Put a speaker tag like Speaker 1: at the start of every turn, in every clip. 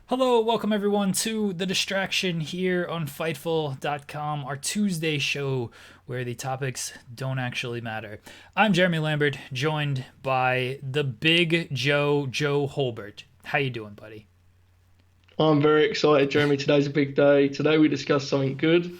Speaker 1: Hello, welcome everyone to The Distraction here on Fightful.com, our Tuesday show where the topics don't actually matter. I'm Jeremy Lambert, joined by the big Joe Hulbert. How you doing, buddy?
Speaker 2: I'm very excited, Jeremy. Today's a big day. Today we discuss something good,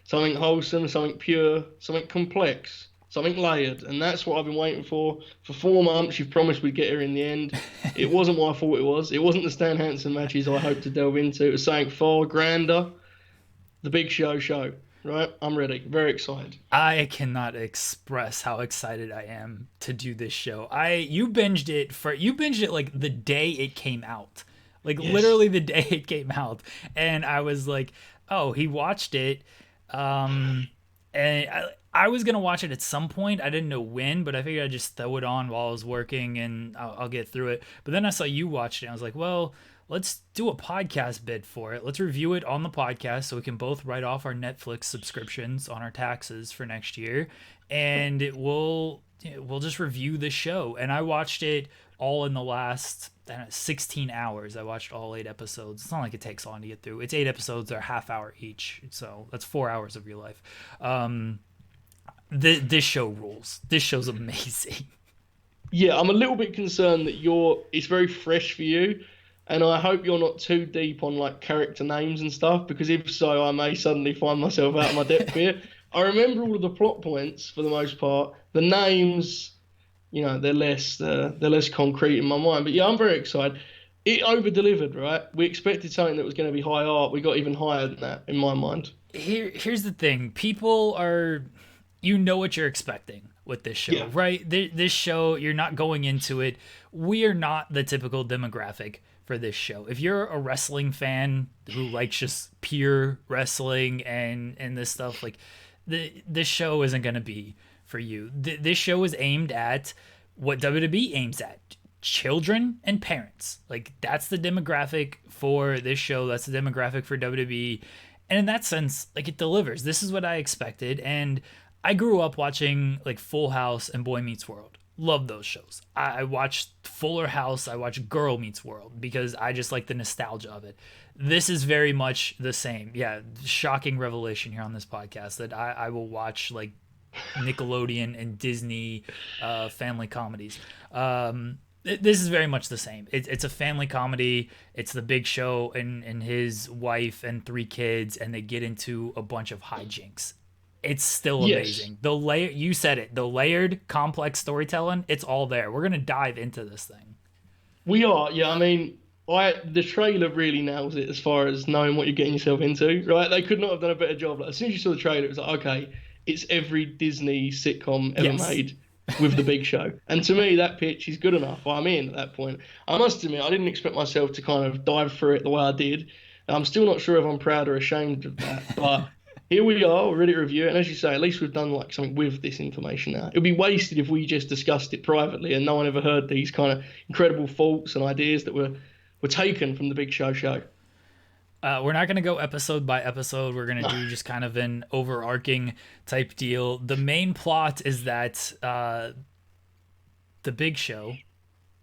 Speaker 2: something wholesome, something pure, something complex, something layered. And that's what I've been waiting for. For 4 months, you've promised we'd get here in the end. It wasn't what I thought it was. It wasn't the Stan Hansen matches I hoped to delve into. It was something far grander. The Big Show, right? I'm ready. Very excited.
Speaker 1: I cannot express how excited I am to do this show. You binged it like the day it came out. Like
Speaker 2: Yes.
Speaker 1: literally the day it came out. And I was like, "Oh, he watched it." And I was gonna watch it at some point. I didn't know when, but I figured I'd just throw it on while I was working, and I'll get through it. But then I saw you watched it, and I was like, well, let's do a podcast bid for it. Let's review it on the podcast so we can both write off our Netflix subscriptions on our taxes for next year, and we'll just review the show. And I watched it all in the last 16 hours. I watched all 8 episodes. It's not like it takes long to get through. It's 8 episodes, they're half hour each, so that's 4 hours of your life. This show rules. This show's amazing.
Speaker 2: Yeah, I'm a little bit concerned that it's very fresh for you, and I hope you're not too deep on like character names and stuff, because if so, I may suddenly find myself out of my depth here. I remember all of the plot points for the most part. The names, they're less concrete in my mind. But yeah, I'm very excited. It over delivered, right? We expected something that was going to be high art. We got even higher than that in my mind.
Speaker 1: Here's the thing. People are, you know what you're expecting with this show,
Speaker 2: Yeah.
Speaker 1: right? This show, you're not going into it. We are not the typical demographic for this show. If you're a wrestling fan who likes just pure wrestling and this stuff, like this show isn't going to be for you. This show is aimed at what WWE aims at: children and parents. Like that's the demographic for this show. That's the demographic for WWE. And in that sense, like it delivers. This is what I expected. And I grew up watching like Full House and Boy Meets World. Love those shows. I watched Fuller House. I watched Girl Meets World because I just like the nostalgia of it. This is very much the same. Yeah, shocking revelation here on this podcast that I will watch like Nickelodeon and Disney family comedies. This is very much the same. It's a family comedy. It's the Big Show and his wife and 3 kids, and they get into a bunch of hijinks. It's still
Speaker 2: Yes,
Speaker 1: amazing. You said it. The layered, complex storytelling. It's all there. We're gonna dive into this thing.
Speaker 2: we are. Yeah, I mean, the trailer really nails it as far as knowing what you're getting yourself into, right? They could not have done a better job. Like, as soon as you saw the trailer, it was like, okay, it's every Disney sitcom ever
Speaker 1: Yes.
Speaker 2: made with the Big Show. And to me, that pitch is good enough. I'm in at that point. I must admit, I didn't expect myself to kind of dive through it the way I did. I'm still not sure if I'm proud or ashamed of that, but here we are, we're ready to review it. And as you say, at least we've done like something with this information now. It would be wasted if we just discussed it privately and no one ever heard these kind of incredible thoughts and ideas that were taken from the Big Show.
Speaker 1: We're not going to go episode by episode. We're going to do just kind of an overarching type deal. The main plot is that the Big Show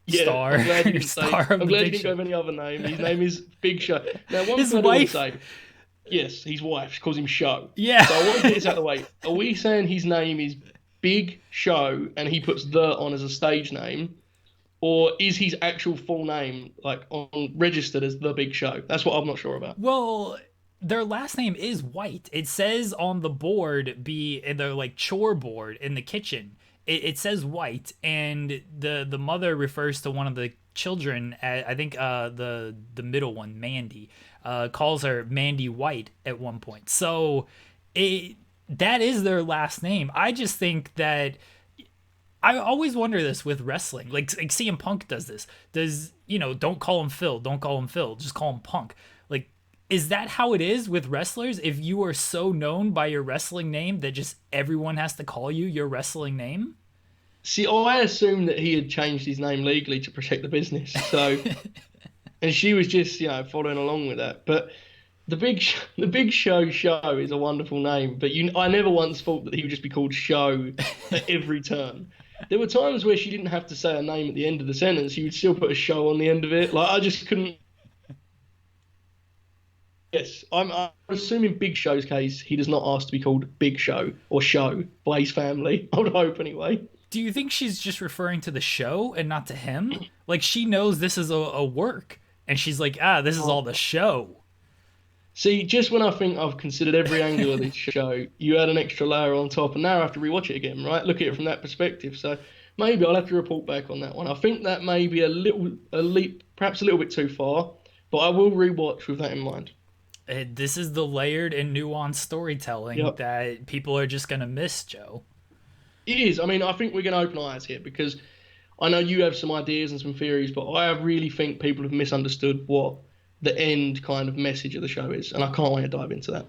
Speaker 2: Yeah,
Speaker 1: star
Speaker 2: I'm glad you didn't say.
Speaker 1: star of
Speaker 2: I'm
Speaker 1: the
Speaker 2: glad you
Speaker 1: Big
Speaker 2: didn't go
Speaker 1: Show,
Speaker 2: with any other name. His name is Big Show. Now, one
Speaker 1: his
Speaker 2: thing I do want to
Speaker 1: wife.
Speaker 2: say, yes, his wife. She calls him Show.
Speaker 1: Yeah.
Speaker 2: So I want to get this out of the way. Are we saying his name is Big Show and he puts the on as a stage name, or is his actual full name like on registered as the Big Show? That's what I'm not sure about.
Speaker 1: Well, their last name is White. It says on the board, in their like chore board in the kitchen. It says White, and the mother refers to one of the children. I think the middle one, Mandy, calls her Mandy White at one point. So it that is their last name. I just think that I always wonder this with wrestling. Like CM Punk does this. Don't call him Phil. Don't call him Phil. Just call him Punk. Like, is that how it is with wrestlers? If you are so known by your wrestling name that just everyone has to call you your wrestling name?
Speaker 2: See, I assumed that he had changed his name legally to protect the business. So, and she was just following along with that. But the Big Show is a wonderful name. But I never once thought that he would just be called Show at every turn. There were times where she didn't have to say her name at the end of the sentence. She would still put a show on the end of it. Like I just couldn't Yes, I'm assuming Big Show's case, he does not ask to be called Big Show or Show by his family. I would hope anyway.
Speaker 1: Do you think she's just referring to the show and not to him? Like she knows this is a work, and she's like, this is all the show.
Speaker 2: See, just when I think I've considered every angle of this show, you add an extra layer on top, and now I have to rewatch it again, right? Look at it from that perspective. So maybe I'll have to report back on that one. I think that may be a leap, perhaps a little bit too far, but I will rewatch with that in mind.
Speaker 1: This is the layered and nuanced storytelling that people are just gonna miss, Joe.
Speaker 2: It is. I mean, I think we're going to open our eyes here because I know you have some ideas and some theories, but I really think people have misunderstood what the end kind of message of the show is, and I can't wait to dive into that.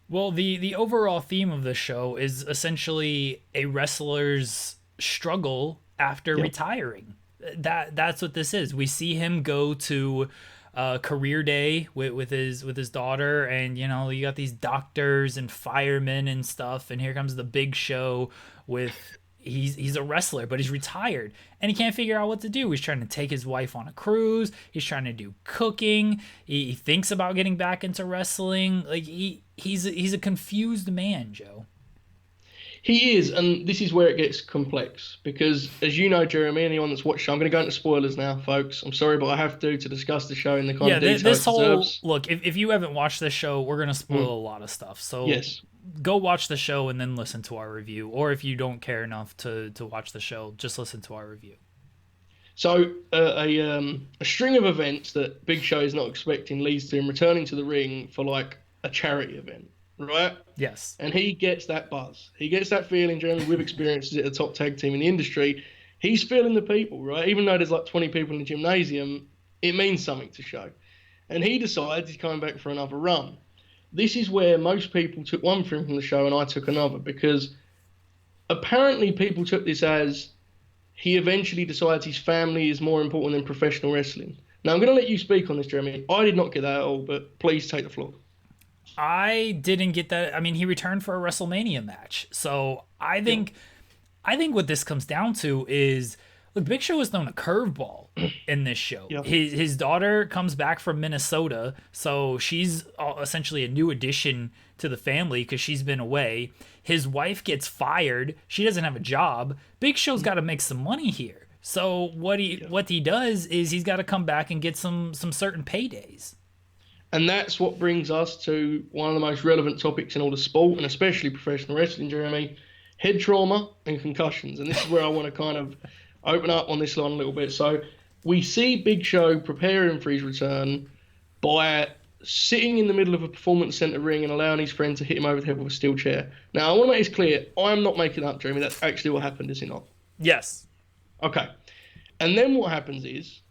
Speaker 1: Well, the overall theme of the show is essentially a wrestler's struggle after retiring. That's what this is. We see him go to career day with his daughter, and you know, you got these doctors and firemen and stuff, and here comes the Big Show with he's a wrestler, but he's retired and he can't figure out what to do. He's trying to take his wife on a cruise. He's trying to do cooking. He thinks about getting back into wrestling. Like he's a confused man, Joe.
Speaker 2: He is, and this is where it gets complex because, as you know, Jeremy, anyone that's watched, I'm going to go into spoilers now, folks. I'm sorry, but I have to discuss the show in the kind of detail
Speaker 1: this
Speaker 2: it
Speaker 1: whole
Speaker 2: deserves.
Speaker 1: look. If you haven't watched this show, we're going to spoil a lot of stuff. So
Speaker 2: Yes.
Speaker 1: Go watch the show and then listen to our review. Or if you don't care enough to watch the show, just listen to our review.
Speaker 2: So a string of events that Big Show is not expecting leads to him returning to the ring for like a charity event, right?
Speaker 1: Yes.
Speaker 2: And he gets that buzz. He gets that feeling, Jeremy, with experiences at a top tag team in the industry. He's feeling the people, right? Even though there's like 20 people in the gymnasium, it means something to Show. And he decides he's coming back for another run. This is where most people took one thing from the show and I took another, because apparently people took this as he eventually decides his family is more important than professional wrestling. Now, I'm going to let you speak on this, Jeremy. I did not get that at all, but please take the floor.
Speaker 1: I didn't get that. I mean, he returned for a WrestleMania match. So I think what this comes down to is, look, Big Show is thrown a curveball in this show.
Speaker 2: Yep.
Speaker 1: His daughter comes back from Minnesota, so she's essentially a new addition to the family because she's been away. His wife gets fired. She doesn't have a job. Big Show's got to make some money here. So what he does is he's got to come back and get some certain paydays.
Speaker 2: And that's what brings us to one of the most relevant topics in all the sport, and especially professional wrestling, Jeremy: head trauma and concussions. And this is where I want to kind of open up on this line a little bit. So we see Big Show preparing for his return by sitting in the middle of a performance center ring and allowing his friend to hit him over the head with a steel chair. Now, I want to make this clear. I'm not making up, Jeremy. That's actually what happened, is it not?
Speaker 1: Yes.
Speaker 2: Okay. And then what happens is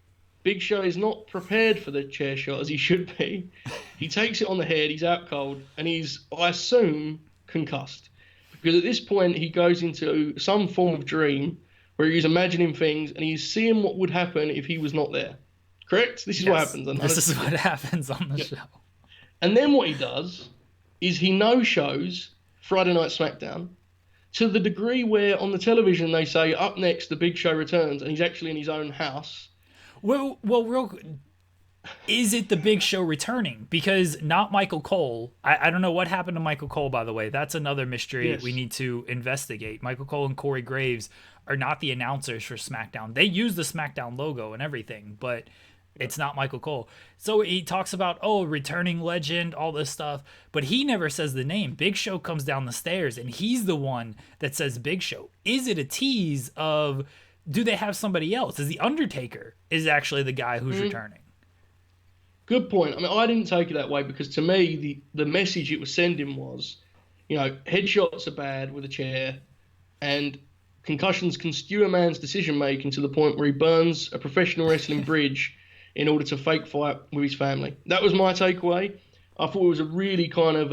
Speaker 2: Big Show is not prepared for the chair shot as he should be. He takes it on the head. He's out cold. And he's, I assume, concussed. Because at this point, he goes into some form of dream where he's imagining things and he's seeing what would happen if he was not there. Correct? This is what happens.
Speaker 1: This is what happens on the show.
Speaker 2: And then what he does is he no-shows Friday Night SmackDown to the degree where on the television they say, up next, the Big Show returns, and he's actually in his own house.
Speaker 1: Well, is it the Big Show returning? Because not Michael Cole. I don't know what happened to Michael Cole, by the way. That's another mystery we need to investigate. Michael Cole and Corey Graves are not the announcers for SmackDown. They use the SmackDown logo and everything, but it's not Michael Cole. So he talks about, returning legend, all this stuff, but he never says the name. Big Show comes down the stairs, and he's the one that says Big Show. Is it a tease of, do they have somebody else? Is the Undertaker is actually the guy who's returning?
Speaker 2: Good point. I mean, I didn't take it that way because to me, the message it was sending was, headshots are bad with a chair, and concussions can skew a man's decision-making to the point where he burns a professional wrestling bridge in order to fake fight with his family. That was my takeaway. I thought it was a really kind of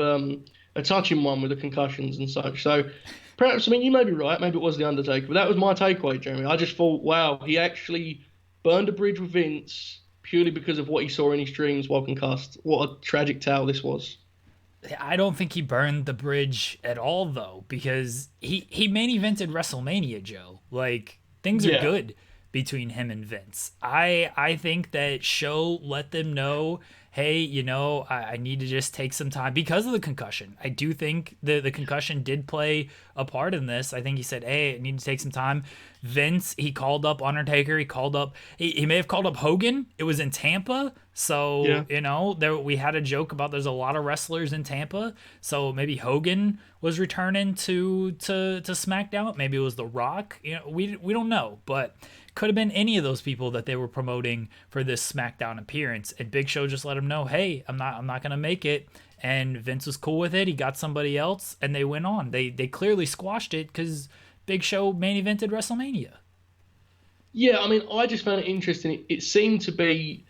Speaker 2: a touching one with the concussions and such. So perhaps, you may be right. Maybe it was The Undertaker. But that was my takeaway, Jeremy. I just thought, wow, he actually burned a bridge with Vince purely because of what he saw in his dreams while concussed. What a tragic tale this was.
Speaker 1: I don't think he burned the bridge at all, though, because he main evented WrestleMania, Joe. Like, things are good. between him and Vince. I think that Show let them know, hey, I need to just take some time because of the concussion. I do think the concussion did play a part in this. I think he said, hey, I need to take some time. Vince, he called up Undertaker. He may have called up Hogan. It was in Tampa. So, we had a joke about there's a lot of wrestlers in Tampa. So maybe Hogan was returning to SmackDown. Maybe it was The Rock. We don't know. But could have been any of those people that they were promoting for this SmackDown appearance. And Big Show just let him know, hey, I'm not going to make it. And Vince was cool with it. He got somebody else, and they went on. They clearly squashed it because Big Show main evented WrestleMania.
Speaker 2: Yeah, I mean, I just found it interesting. It seemed to be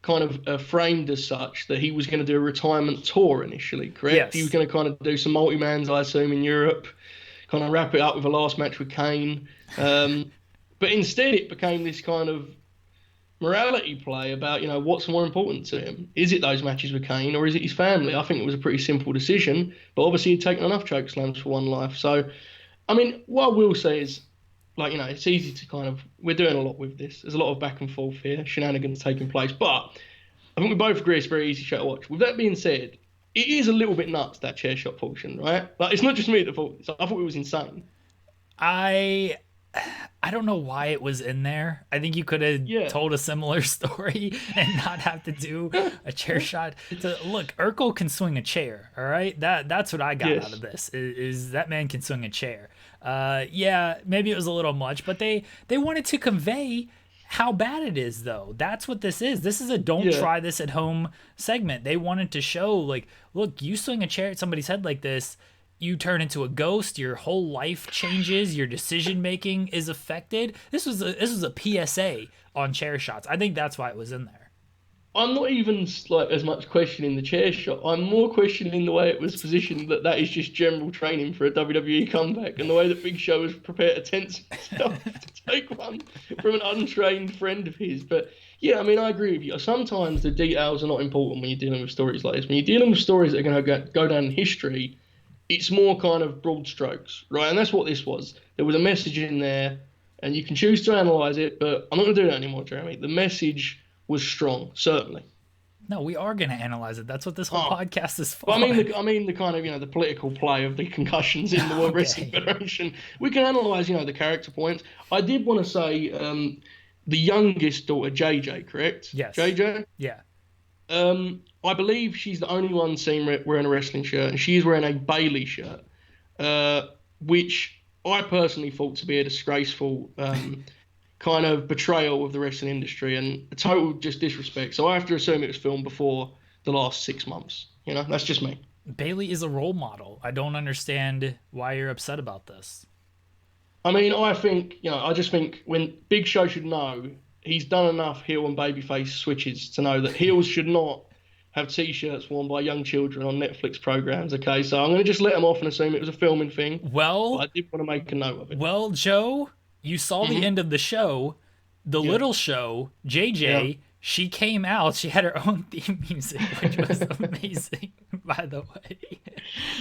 Speaker 2: kind of framed as such that he was going to do a retirement tour initially, correct?
Speaker 1: Yes.
Speaker 2: He was going to kind of do some multi-mans, I assume, in Europe, kind of wrap it up with a last match with Kane. But instead it became this kind of morality play about, what's more important to him. Is it those matches with Kane or is it his family? I think it was a pretty simple decision, but obviously he'd taken enough choke slams for one life. So, I mean, what I will say is, it's easy to we're doing a lot with this. There's a lot of back and forth here, shenanigans taking place, but I think we both agree it's a very easy show to watch. With that being said, it is a little bit nuts, that chair shot portion, right? Like, it's not just me that thought this. I thought it was insane.
Speaker 1: I don't know why it was in there. I think you could have told a similar story and not have to do a chair shot. Look, Urkel can swing a chair, all right? That's what I got out of this, is that man can swing a chair. Maybe it was a little much, but they wanted to convey how bad it is, though. That's what this is. This is a don't try this at home segment. They wanted to show, look, you swing a chair at somebody's head like this, you turn into a ghost, your whole life changes, your decision making is affected. This was a PSA on chair shots. I think that's why it was in there.
Speaker 2: I'm not even as much questioning the chair shot. I'm more questioning the way it was positioned, that is just general training for a WWE comeback, and the way that Big Show was prepared to tense himself to take one from an untrained friend of his. But yeah, I mean, I agree with you. Sometimes the details are not important when you're dealing with stories like this. When you're dealing with stories that are going to go down in history, it's more kind of broad strokes, right? And that's what this was. There was a message in there, and you can choose to analyse it, but I'm not going to do that anymore, Jeremy. The message was strong, certainly.
Speaker 1: No, we are going to analyse it. That's what this whole podcast is for.
Speaker 2: Well, I mean the kind of, the political play of the concussions in the World Wrestling Federation. We can analyse, the character points. I did want to say the youngest daughter, JJ, correct?
Speaker 1: Yes.
Speaker 2: JJ?
Speaker 1: Yeah.
Speaker 2: I believe she's the only one seen wearing a wrestling shirt, and she's wearing a Bailey shirt, which I personally thought to be a disgraceful kind of betrayal of the wrestling industry and a total just disrespect. So I have to assume it was filmed before the last 6 months. That's just me.
Speaker 1: Bailey is a role model. I don't understand why you're upset about this.
Speaker 2: I mean, I think, I just think when Big Show should know, he's done enough heel and babyface switches to know that heels should not have T-shirts worn by young children on Netflix programs, okay? So I'm going to just let them off and assume it was a filming thing.
Speaker 1: Well,
Speaker 2: but I did want to make a note of it.
Speaker 1: Well, Joe, you saw the end of the show. The little show, JJ, she came out. She had her own theme music, which was amazing, by the way.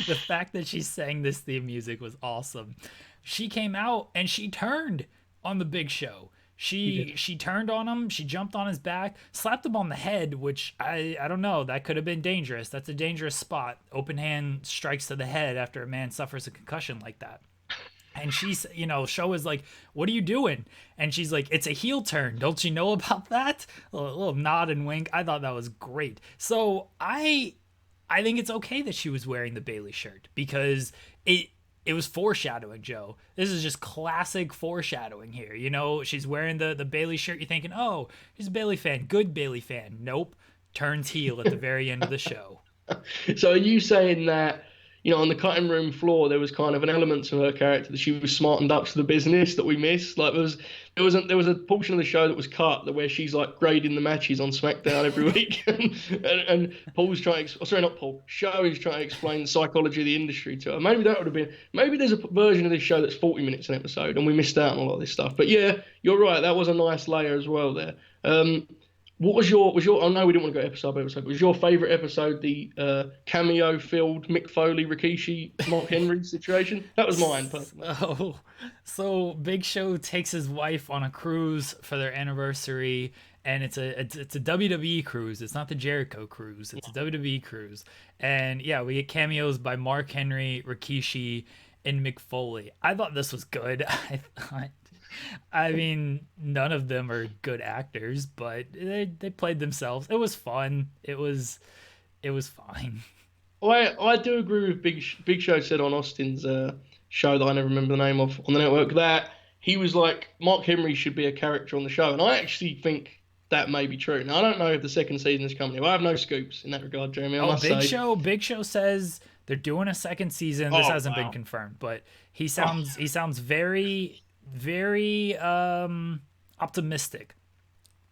Speaker 1: The fact that she sang this theme music was awesome. She came out and she turned on the Big Show. She turned on him, she jumped on his back, slapped him on the head, which I don't know, that could have been dangerous. That's a dangerous spot. Open hand strikes to the head after a man suffers a concussion like that. And she's, Show is like, what are you doing? And she's like, it's a heel turn. Don't you know about that? A little nod and wink. I thought that was great. So I think it's okay that she was wearing the Bailey shirt because it was foreshadowing, Joe. This is just classic foreshadowing here. She's wearing the Bailey shirt. You're thinking, oh, she's a Bailey fan. Good Bailey fan. Nope. Turns heel at the very end of the show.
Speaker 2: So are you saying that, on the cutting room floor, there was kind of an element to her character that she was smartened up to the business that we missed? Like there was a portion of the show that was cut where she's like grading the matches on SmackDown every week, and Paul's trying. Sorry, not Paul. Show is trying to explain the psychology of the industry to her. Maybe that would have been. Maybe there's a version of this show that's 40 minutes an episode, and we missed out on a lot of this stuff. But yeah, you're right. That was a nice layer as well there. What was your? I know we didn't want to go episode by episode. But was your favorite episode the cameo filled Mick Foley, Rikishi, Mark Henry situation? That was mine personally.
Speaker 1: So, so Big Show takes his wife on a cruise for their anniversary, and it's a WWE cruise. It's not the Jericho cruise. It's a WWE cruise, and yeah, we get cameos by Mark Henry, Rikishi, and Mick Foley. I thought this was good. I mean, none of them are good actors, but they played themselves. It was fun. It was fine.
Speaker 2: I do agree with Big Show said on Austin's show that I never remember the name of on the network that he was like Mark Henry should be a character on the show, and I actually think that may be true. Now I don't know if the second season is coming. I have no scoops in that regard, Jeremy. I
Speaker 1: Oh,
Speaker 2: must say.
Speaker 1: Big Show says they're doing a second season. This
Speaker 2: Oh
Speaker 1: hasn't been
Speaker 2: wow.
Speaker 1: confirmed, but
Speaker 2: Oh,
Speaker 1: he sounds very optimistic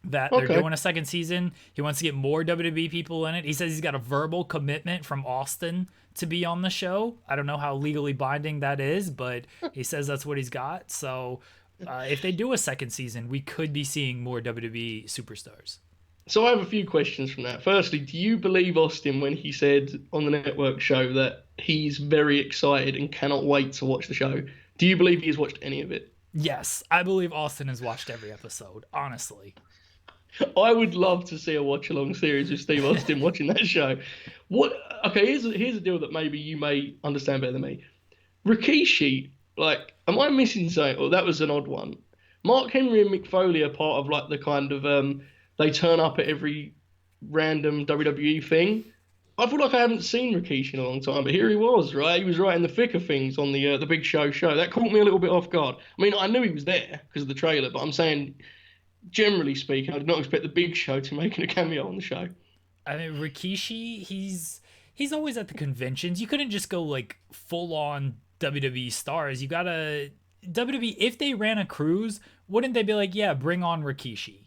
Speaker 1: that they're
Speaker 2: okay.
Speaker 1: doing a second season. He wants to get more WWE people in it. He says he's got a verbal commitment from Austin to be on the show. I don't know how legally binding that is, but he says that's what he's got. So if they do a second season, we could be seeing more WWE superstars.
Speaker 2: So I have a few questions from that. Firstly, do you believe Austin when he said on the network show that he's very excited and cannot wait to watch the show? Do you believe he's watched any of it?
Speaker 1: Yes, I believe Austin has watched every episode, honestly.
Speaker 2: I would love to see a watch along series with Steve Austin watching that show. What? Okay, here's a deal that maybe you may understand better than me. Rikishi, like, am I missing something? Oh, that was an odd one. Mark Henry and Mick Foley are part of like the kind of they turn up at every random WWE thing. I feel like I haven't seen Rikishi in a long time, but here he was, right? He was right in the thick of things on the Big Show. That caught me a little bit off guard. I mean, I knew he was there because of the trailer, but I'm saying, generally speaking, I did not expect the Big Show to making a cameo on the show.
Speaker 1: I mean, Rikishi, he's always at the conventions. You couldn't just go like full on WWE stars. You gotta WWE. If they ran a cruise, wouldn't they be like, yeah, bring on Rikishi?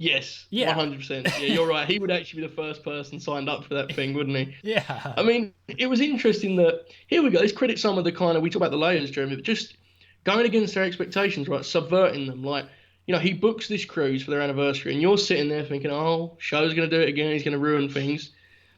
Speaker 2: Yes,
Speaker 1: Yeah,
Speaker 2: 100%. Yeah, you're right. He would actually be the first person signed up for that thing, wouldn't he?
Speaker 1: yeah.
Speaker 2: I mean, it was interesting that here we go. Let's credit some of the kind of we talk about the layers, Jeremy, but just going against their expectations, right? Subverting them. Like, he books this cruise for their anniversary, and you're sitting there thinking, "Oh, Show's going to do it again. He's going to ruin things."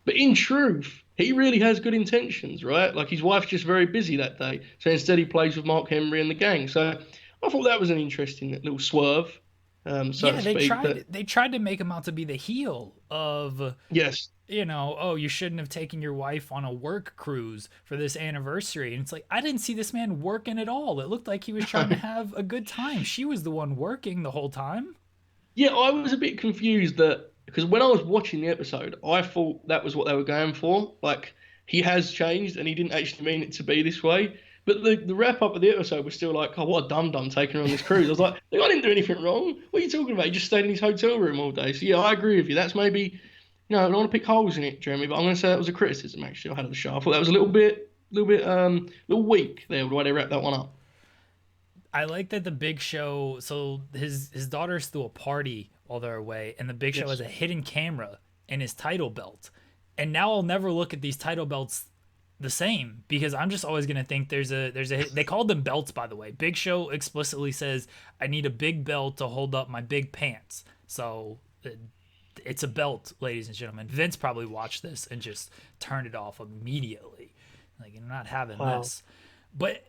Speaker 2: But in truth, he really has good intentions, right? Like his wife's just very busy that day, so instead he plays with Mark Henry and the gang. So I thought that was an interesting little swerve, so to
Speaker 1: Yeah,
Speaker 2: speak. But
Speaker 1: they tried to make him out to be the heel of,
Speaker 2: yes,
Speaker 1: oh, you shouldn't have taken your wife on a work cruise for this anniversary. And it's like, I didn't see this man working at all. It looked like he was trying to have a good time. She was the one working the whole time.
Speaker 2: yeah, I was a bit confused that because when I was watching the episode, I thought that was what they were going for. Like he has changed, and he didn't actually mean it to be this way. But the wrap up of the episode was still like, oh, what a dum dum taking her on this cruise. I was like, I didn't do anything wrong. What are you talking about? He just stayed in his hotel room all day. So yeah, I agree with you. That's maybe, I don't want to pick holes in it, Jeremy, but I'm going to say that was a criticism actually I had of the show. I thought that was a little weak there the way they wrapped that one up.
Speaker 1: I like that the Big Show. So his daughter's threw a party while they're away, and the Big Show has
Speaker 2: Yes.
Speaker 1: a hidden camera in his title belt. And now I'll never look at these title belts the same because I'm just always gonna think there's a. They called them belts, by the way. Big Show explicitly says I need a big belt to hold up my big pants. So it's a belt, ladies and gentlemen. Vince probably watched this and just turned it off immediately. Like, I'm not having
Speaker 2: Wow.
Speaker 1: this. But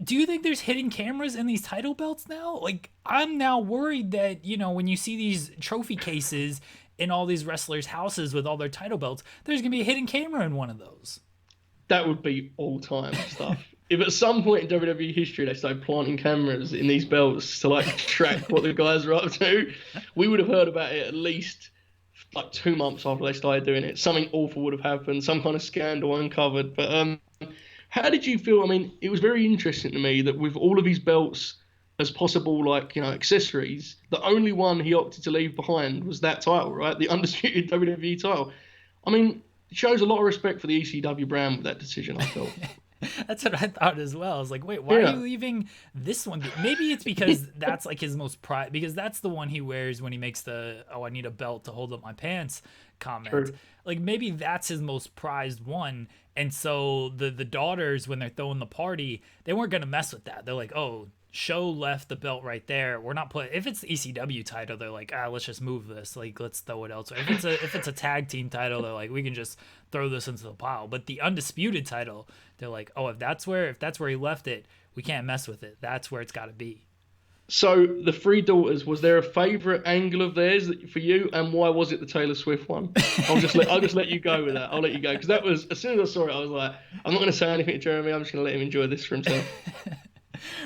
Speaker 1: do you think there's hidden cameras in these title belts now? Like, I'm now worried that, when you see these trophy cases in all these wrestlers' houses with all their title belts, there's going to be a hidden camera in one of those.
Speaker 2: That would be all time stuff. If at some point in WWE history they started planting cameras in these belts to like track what the guys are up to, we would have heard about it at least like 2 months after they started doing it. Something awful would have happened, some kind of scandal uncovered. But how did you feel? I mean, it was very interesting to me that with all of his belts as possible, like, accessories, the only one he opted to leave behind was that title, right? The undisputed WWE title. I mean, it shows a lot of respect for the ECW brand with that decision, I felt.
Speaker 1: That's what I thought as well. I was like, wait, why are
Speaker 2: Yeah,
Speaker 1: you leaving this one? Maybe it's because that's like his most pride, because that's the one he wears when he makes the, oh, I need a belt to hold up my pants comment.
Speaker 2: true.
Speaker 1: Like, maybe that's his most prized one. And so the daughters, when they're throwing the party, they weren't going to mess with that. They're like, oh, Show left the belt right there. We're not putting, if it's the ECW title, they're like, let's just move this. Like, let's throw it elsewhere. If it's a tag team title, they're like, we can just throw this into the pile. But the undisputed title, they're like, oh, if that's where he left it, we can't mess with it. That's where it's got to be.
Speaker 2: So the three daughters, was there a favourite angle of theirs for you, and why was it the Taylor Swift one? I'll just let you go with that. I'll let you go, because that was, as soon as I saw it, I was like, I'm not going to say anything to Jeremy. I'm just going to let him enjoy this for himself.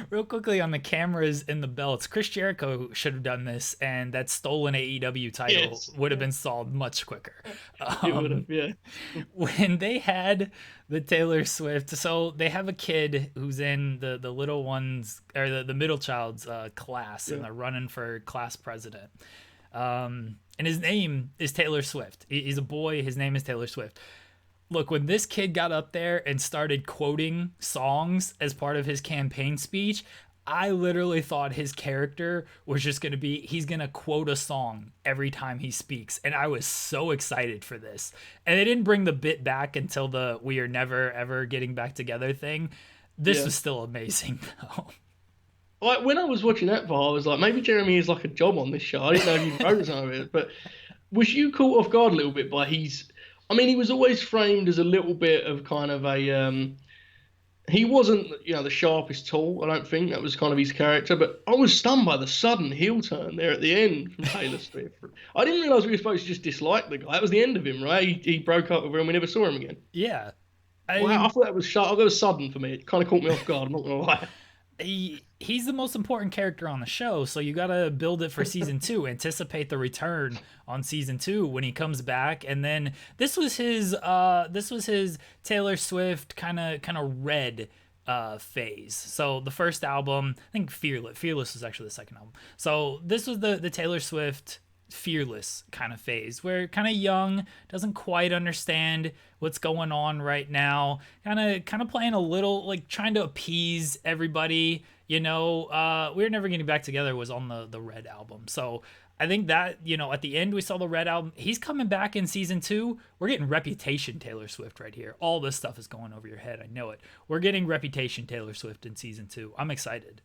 Speaker 1: Real quickly on the cameras in the belts, Chris Jericho should have done this, and that stolen AEW title would have been solved much quicker.
Speaker 2: It would have, yeah.
Speaker 1: When they had the Taylor Swift, so they have a kid who's in the little one's, or the middle child's class, and they're running for class president. And his name is Taylor Swift. He's a boy. His name is Taylor Swift. Look, when this kid got up there and started quoting songs as part of his campaign speech, I literally thought his character was just going to be, he's going to quote a song every time he speaks. And I was so excited for this. And they didn't bring the bit back until the we are never, ever getting back together thing. This was still amazing, though.
Speaker 2: Like, when I was watching that part, I was like, maybe Jeremy is like a job on this show. I didn't know he wrote some of it. But was you caught off guard a little bit by he was always framed as a little bit of kind of a, he wasn't, the sharpest tool, I don't think. That was kind of his character. But I was stunned by the sudden heel turn there at the end from Taylor Swift. I didn't realise we were supposed to just dislike the guy. That was the end of him, right? He broke up with her and we never saw him again.
Speaker 1: Yeah.
Speaker 2: Wow, I thought that was sharp. That was sudden for me. It kind of caught me off guard, I'm not going to lie.
Speaker 1: He's the most important character on the show, so you gotta build it for season 2. Anticipate the return on season 2 when he comes back. And then this was his Taylor Swift kind of red phase. So the first album, I think Fearless was actually the second album. So this was the Taylor Swift Fearless kind of phase, where kind of young, doesn't quite understand what's going on right now, kind of playing a little, like trying to appease everybody. We're Never Getting Back Together was on the Red album. So I think that, at the end we saw the Red album. He's coming back in season 2. We're getting Reputation Taylor Swift right here. All this stuff is going over your head. I know it. We're getting Reputation Taylor Swift in season 2. I'm excited.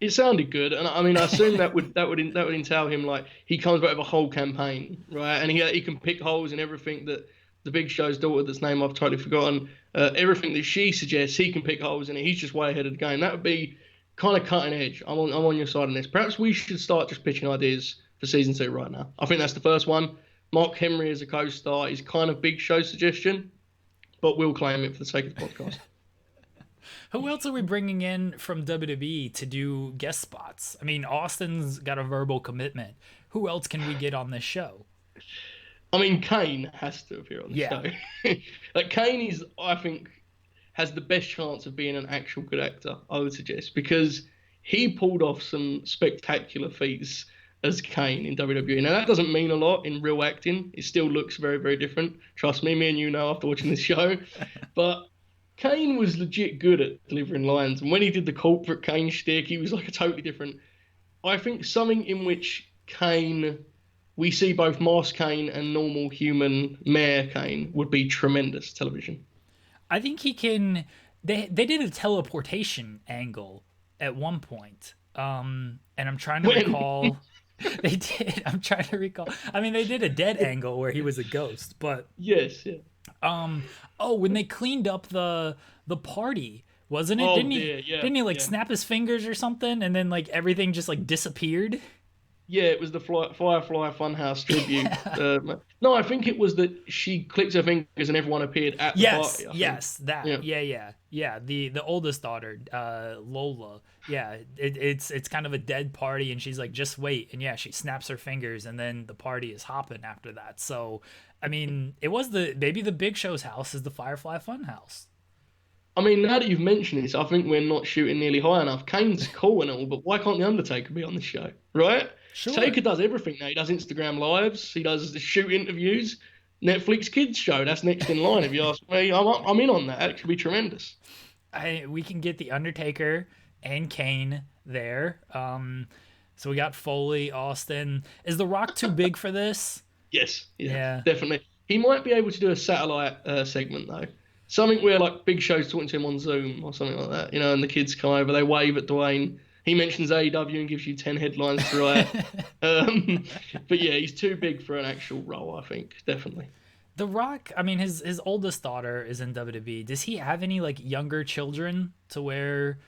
Speaker 2: It sounded good, and I assume that would entail him, like, he comes back with a whole campaign, right? And he can pick holes in everything that the Big Show's daughter, that's name I've totally forgotten, everything that she suggests, he can pick holes in it. He's just way ahead of the game. That would be kind of cutting edge. I'm on your side on this. Perhaps we should start just pitching ideas for season 2 right now. I think that's the first one. Mark Henry as a co-star is kind of Big Show suggestion, but we'll claim it for the sake of the podcast.
Speaker 1: Who else are we bringing in from WWE to do guest spots? Austin's got a verbal commitment. Who else can we get on this show?
Speaker 2: Kane has to appear on the show. Like, Kane is, I think, has the best chance of being an actual good actor, I would suggest, because he pulled off some spectacular feats as Kane in WWE. Now, that doesn't mean a lot in real acting. It still looks very, very different. Trust me and you know after watching this show. But Kane was legit good at delivering lines. And when he did the corporate Kane shtick, he was like a totally different... I think something in which Kane... we see both Mask Kane and normal human Mayor Kane would be tremendous television. I
Speaker 1: think he can... They did a teleportation angle at one point. And I'm trying to recall... They did. I'm trying to recall. They did a dead angle where he was a ghost, but...
Speaker 2: Yes, yeah.
Speaker 1: When they cleaned up the party, wasn't it? Didn't he snap his fingers or something, and then everything just disappeared?
Speaker 2: Yeah, it was the Firefly Funhouse tribute. No, I think it was that she clicked her fingers and everyone appeared at the party.
Speaker 1: Yes, that. Yeah. The oldest daughter, Lola. Yeah, it's kind of a dead party, and she's like, just wait, and she snaps her fingers, and then the party is hopping after that. So, it was maybe the Big Show's house is the Firefly Funhouse.
Speaker 2: Now that you've mentioned this, I think we're not shooting nearly high enough. Kane's cool and all, but why can't The Undertaker be on the show, right?
Speaker 1: Sure.
Speaker 2: Taker does everything now. He does Instagram lives. He does the shoot interviews. Netflix kids show. That's next in line. If you ask me, I'm in on that. That could be tremendous.
Speaker 1: We can get The Undertaker and Kane there. So we got Foley, Austin. Is The Rock too big for this?
Speaker 2: Yes. Yeah, definitely. He might be able to do a satellite segment though. Something where Big Show's talking to him on Zoom or something like that, and the kids come over, they wave at Dwayne, He mentions AEW and gives you 10 headlines to write. But yeah, he's too big for an actual role, I think, definitely.
Speaker 1: The Rock, I mean, his oldest daughter is in WWE. Does he have any like younger children to where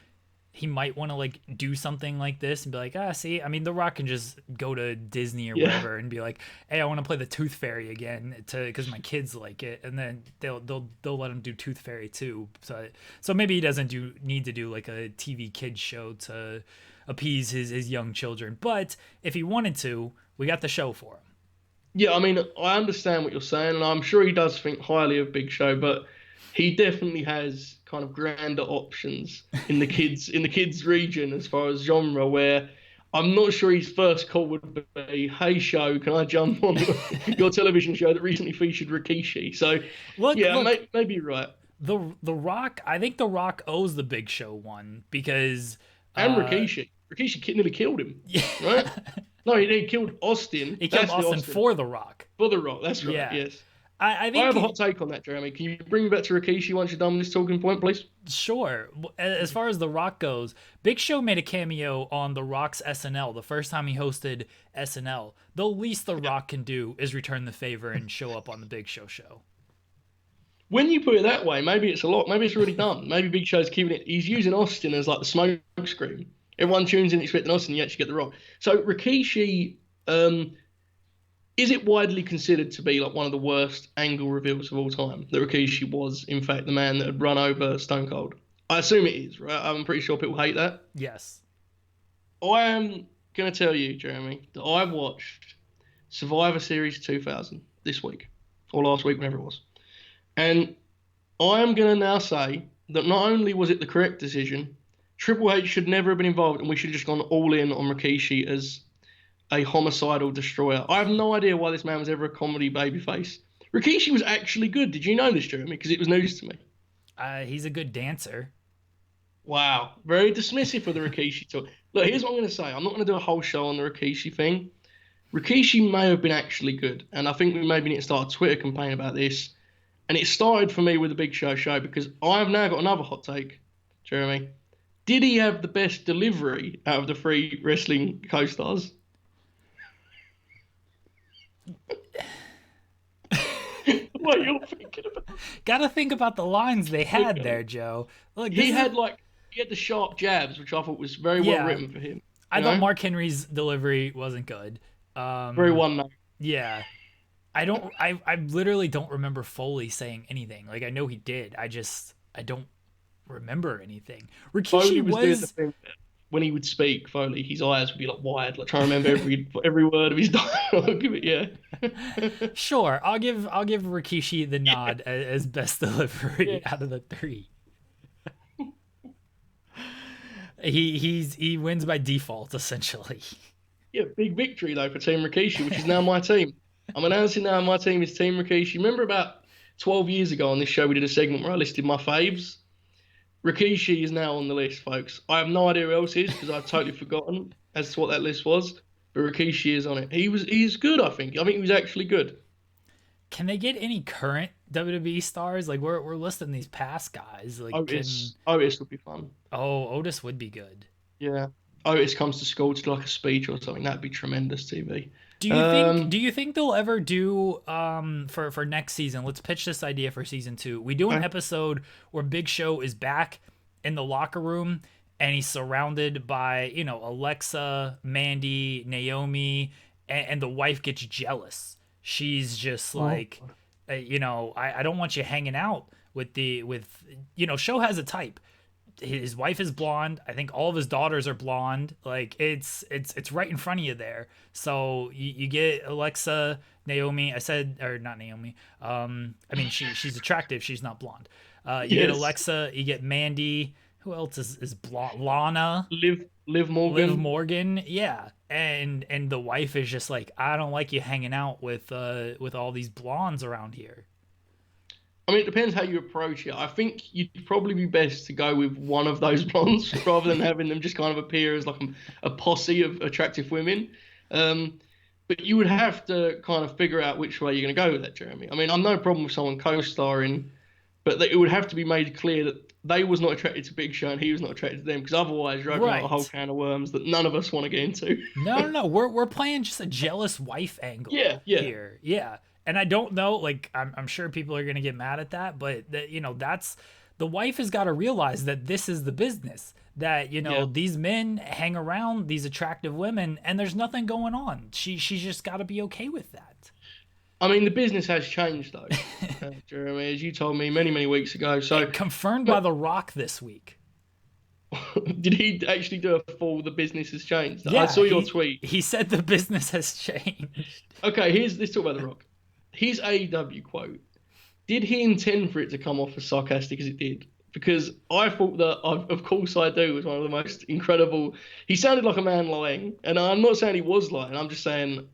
Speaker 1: he might want to like do something like this and be like, see, I mean, The Rock can just go to Disney or whatever and be like, hey, I want to play the Tooth Fairy again because my kids like it, and then they'll let him do Tooth Fairy too. So maybe he doesn't need to do like a TV kids show to appease his young children. But if he wanted to, we got the show for him.
Speaker 2: Yeah, I mean, I understand what you're saying, and I'm sure he does think highly of Big Show, but he definitely has kind of grander options in the kids region as far as genre, where I'm not sure his first call would be, "Hey Show, can I jump on your television show that recently featured Rikishi?" So look, maybe you're right.
Speaker 1: The Rock, I think The Rock owes the Big Show one because
Speaker 2: Rikishi nearly killed him, right? No, he killed Austin.
Speaker 1: He killed Austin for The Rock.
Speaker 2: For The Rock, that's right, yeah. Yes.
Speaker 1: I think
Speaker 2: I have a hot take on that, Jeremy. Can you bring me back to Rikishi once you're done with this talking point, please?
Speaker 1: Sure. As far as The Rock goes, Big Show made a cameo on The Rock's SNL the first time he hosted SNL. The least The Rock can do is return the favor and show up on the Big Show show.
Speaker 2: When you put it that way, maybe it's a lot. Maybe it's really dumb. Maybe Big Show's keeping it. He's using Austin as like the smoke screen. Everyone tunes in expecting Austin, you actually get The Rock. So Rikishi, is it widely considered to be like one of the worst angle reveals of all time? That Rikishi was, in fact, the man that had run over Stone Cold? I assume it is, right? I'm pretty sure people hate that.
Speaker 1: Yes.
Speaker 2: I am going to tell you, Jeremy, that I watched Survivor Series 2000 this week, or last week, whenever it was. And I am going to now say that not only was it the correct decision, Triple H should never have been involved, and we should have just gone all in on Rikishi as a homicidal destroyer. I have no idea why this man was ever a comedy babyface. Rikishi was actually good. Did you know this, Jeremy? Because it was news to me.
Speaker 1: He's a good dancer.
Speaker 2: Wow. Very dismissive of the Rikishi talk. Look, here's what I'm going to say. I'm not going to do a whole show on the Rikishi thing. Rikishi may have been actually good, and I think we maybe need to start a Twitter campaign about this. And it started for me with the Big Show show because I've now got another hot take, Jeremy. Did he have the best delivery out of the three wrestling co-stars? What you're thinking about?
Speaker 1: Gotta think about the lines they had there, Joe. Look,
Speaker 2: he had the sharp jabs, which I thought was very well written for him.
Speaker 1: I thought Mark Henry's delivery wasn't good.
Speaker 2: Very one note.
Speaker 1: Yeah. I literally don't remember Foley saying anything. Like, I know he did. I don't remember anything. Rikishi was
Speaker 2: doing the thing when he would speak, Foley, his eyes would be like wide, like trying to remember every word of his dialogue. Yeah.
Speaker 1: Sure, I'll give Rikishi the nod as best delivery out of the three. He wins by default, essentially.
Speaker 2: Yeah, big victory though for Team Rikishi, which is now my team. I'm announcing now my team is Team Rikishi. Remember about 12 years ago on this show we did a segment where I listed my faves? Rikishi is now on the list, folks. I have no idea who else is because I've totally forgotten as to what that list was. But Rikishi is on it. He's good, I think. I think he was actually good.
Speaker 1: Can they get any current WWE stars? Like we're listing these past guys. Like
Speaker 2: Otis would be fun.
Speaker 1: Oh, Otis would be good.
Speaker 2: Yeah. Otis comes to school to do like a speech or something. That'd be tremendous TV.
Speaker 1: Do you think they'll ever do for next season? Let's pitch this idea for season 2. We do an episode where Big Show is back in the locker room and he's surrounded by, Alexa, Mandy, Naomi, and the wife gets jealous. She's just like, I don't want you hanging out with Show has a type. His wife is blonde. I think all of his daughters are blonde. Like it's right in front of you there. So you get Alexa, Naomi. Not Naomi. I mean she's attractive. She's not blonde. You get Alexa. You get Mandy. Who else is blonde? Lana.
Speaker 2: Liv Morgan.
Speaker 1: Liv Morgan. Yeah. And the wife is just like, I don't like you hanging out with all these blondes around here.
Speaker 2: I mean, it depends how you approach it. I think you'd probably be best to go with one of those blondes rather than having them just kind of appear as like a posse of attractive women. But you would have to kind of figure out which way you're going to go with that, Jeremy. I mean, I'm no problem with someone co-starring, but it would have to be made clear that they was not attracted to Big Show and he was not attracted to them, because otherwise you're opening up a whole
Speaker 1: Right.
Speaker 2: can of worms that none of us want to get into.
Speaker 1: No. We're playing just a jealous wife angle
Speaker 2: Yeah.
Speaker 1: here. Yeah. And I don't know, like I'm sure people are gonna get mad at that, but that that's the wife has got to realize that this is the business. That
Speaker 2: Yeah.
Speaker 1: these men hang around these attractive women, and there's nothing going on. She's just got to be okay with that.
Speaker 2: I mean, the business has changed though, Jeremy, as you told me many, many weeks ago. So,
Speaker 1: Confirmed by
Speaker 2: but
Speaker 1: The Rock this week.
Speaker 2: did he actually do a full "the business has changed"? I
Speaker 1: Yeah,
Speaker 2: saw your tweet.
Speaker 1: he said the business has changed.
Speaker 2: Okay, let's talk about The Rock. His AEW quote. Did he intend for it to come off as sarcastic as it did? Because I thought that, of course I do, was one of the most incredible. He sounded like a man lying, and I'm not saying he was lying. I'm just saying,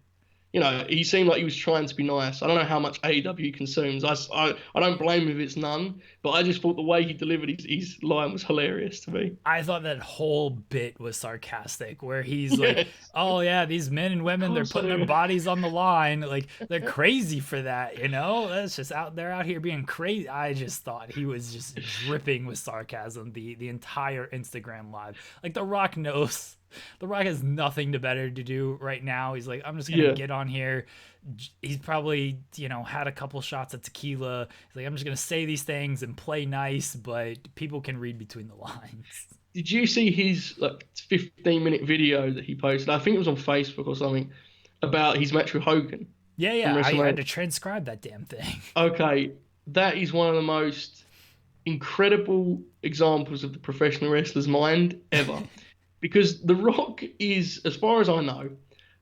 Speaker 2: he seemed like he was trying to be nice. I don't know how much AEW he consumes. I don't blame him if it's none, but I just thought the way he delivered his line was hilarious to me.
Speaker 1: I thought that whole bit was sarcastic, where he's like, "Oh yeah, these men and women, they're putting their bodies on the line. Like they're crazy for that, That's just they're out here being crazy." I just thought he was just dripping with sarcasm the entire Instagram live. Like The Rock knows. The Rock has nothing better to do right now. He's like, I'm just gonna get on here. He's probably, had a couple shots of tequila. He's like, I'm just gonna say these things and play nice, but people can read between the lines.
Speaker 2: Did you see his 15-minute video that he posted? I think it was on Facebook or something, about his match with Hogan.
Speaker 1: Yeah. I had to transcribe that damn thing.
Speaker 2: Okay, that is one of the most incredible examples of the professional wrestler's mind ever. Because The Rock is, as far as I know,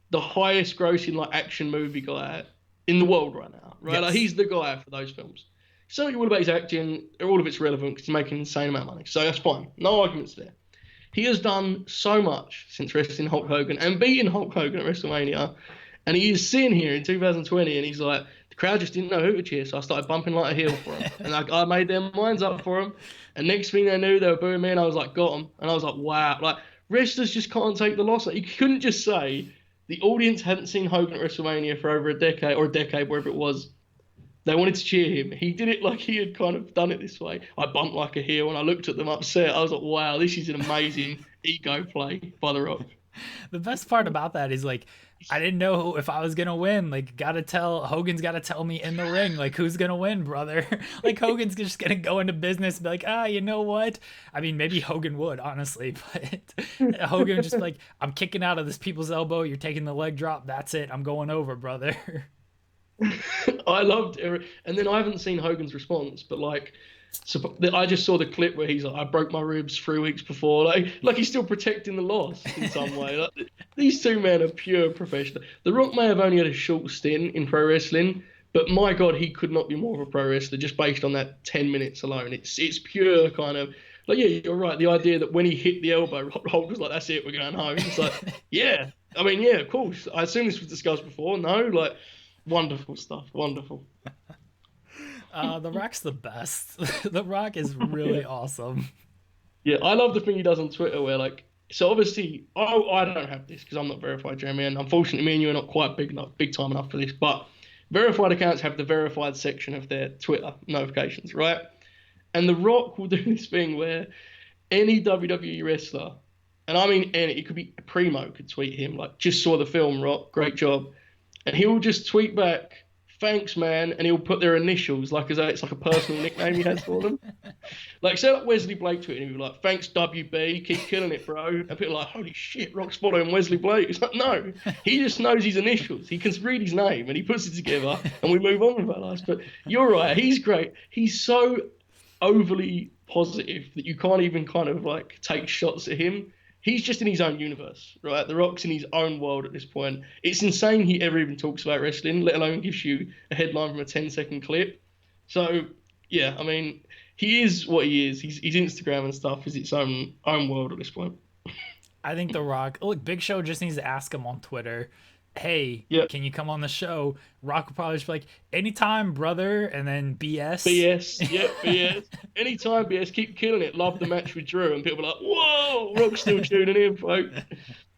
Speaker 2: the highest grossing action movie guy in the world right now. Right?
Speaker 1: Yes.
Speaker 2: He's the guy for those films. So what about his acting? All of it's relevant because he's making an insane amount of money. So that's fine. No arguments there. He has done so much since wrestling Hulk Hogan and beating Hulk Hogan at WrestleMania. And he is sitting here in 2020 and he's like, the crowd just didn't know who to cheer. So I started bumping like a heel for him. And I made their minds up for him. And next thing they knew, they were booing me. And I was like, got him. And I was like, wow. Wrestlers just can't take the loss. You couldn't just say the audience hadn't seen Hogan at WrestleMania for over a decade, wherever it was. They wanted to cheer him. He did it like he had kind of done it this way. I bumped like a heel and I looked at them upset. I was like, wow, this is an amazing ego play by The Rock.
Speaker 1: The best part about that is I didn't know if I was gonna win. Hogan's gotta tell me in the ring, who's gonna win, brother. Hogan's just gonna go into business and be like, you know what? I mean, maybe Hogan would, honestly, but Hogan would just be like, I'm kicking out of this people's elbow, you're taking the leg drop, that's it, I'm going over, brother.
Speaker 2: I loved it. And then I haven't seen Hogan's response, but so I just saw the clip where he's like, I broke my ribs 3 weeks before. Like he's still protecting the loss in some way. These two men are pure professional. The Rock may have only had a short stint in pro wrestling, but my God, he could not be more of a pro wrestler just based on that 10 minutes alone. It's pure kind of, yeah, you're right. The idea that when he hit the elbow, Hulk was like, that's it, we're going home. It's like, yeah. I mean, yeah, of course. I assume this was discussed before. No, wonderful stuff. Wonderful.
Speaker 1: The Rock's the best. The Rock is really awesome.
Speaker 2: Yeah, I love the thing he does on Twitter where so obviously I don't have this because I'm not verified, Jeremy, and unfortunately me and you are not quite big time enough for this, but verified accounts have the verified section of their Twitter notifications, right? And The Rock will do this thing where any WWE wrestler, and I mean any, it could be Primo could tweet him just saw the film, Rock, great job, and he will just tweet back, thanks, man, and he'll put their initials as though it's a personal nickname he has for them. Say Wesley Blake tweeting, and he'll be like, thanks, WB, keep killing it, bro. And people are like, holy shit, Rock's following Wesley Blake. It's like, no, he just knows his initials. He can read his name, and he puts it together, and we move on with our lives. But you're right, he's great. He's so overly positive that you can't even kind of take shots at him. He's just in his own universe, right? The Rock's in his own world at this point. It's insane he ever even talks about wrestling, let alone gives you a headline from a 10-second clip. So, yeah, I mean, he is what he is. His Instagram and stuff is its own world at this point.
Speaker 1: I think The Rock, look, Big Show just needs to ask him on Twitter, hey, can you come on the show? Rock will probably just be like, anytime, brother, and then BS.
Speaker 2: BS. Anytime, BS. Keep killing it. Love the match with Drew. And people are like, whoa, Rock's still tuning in, folks.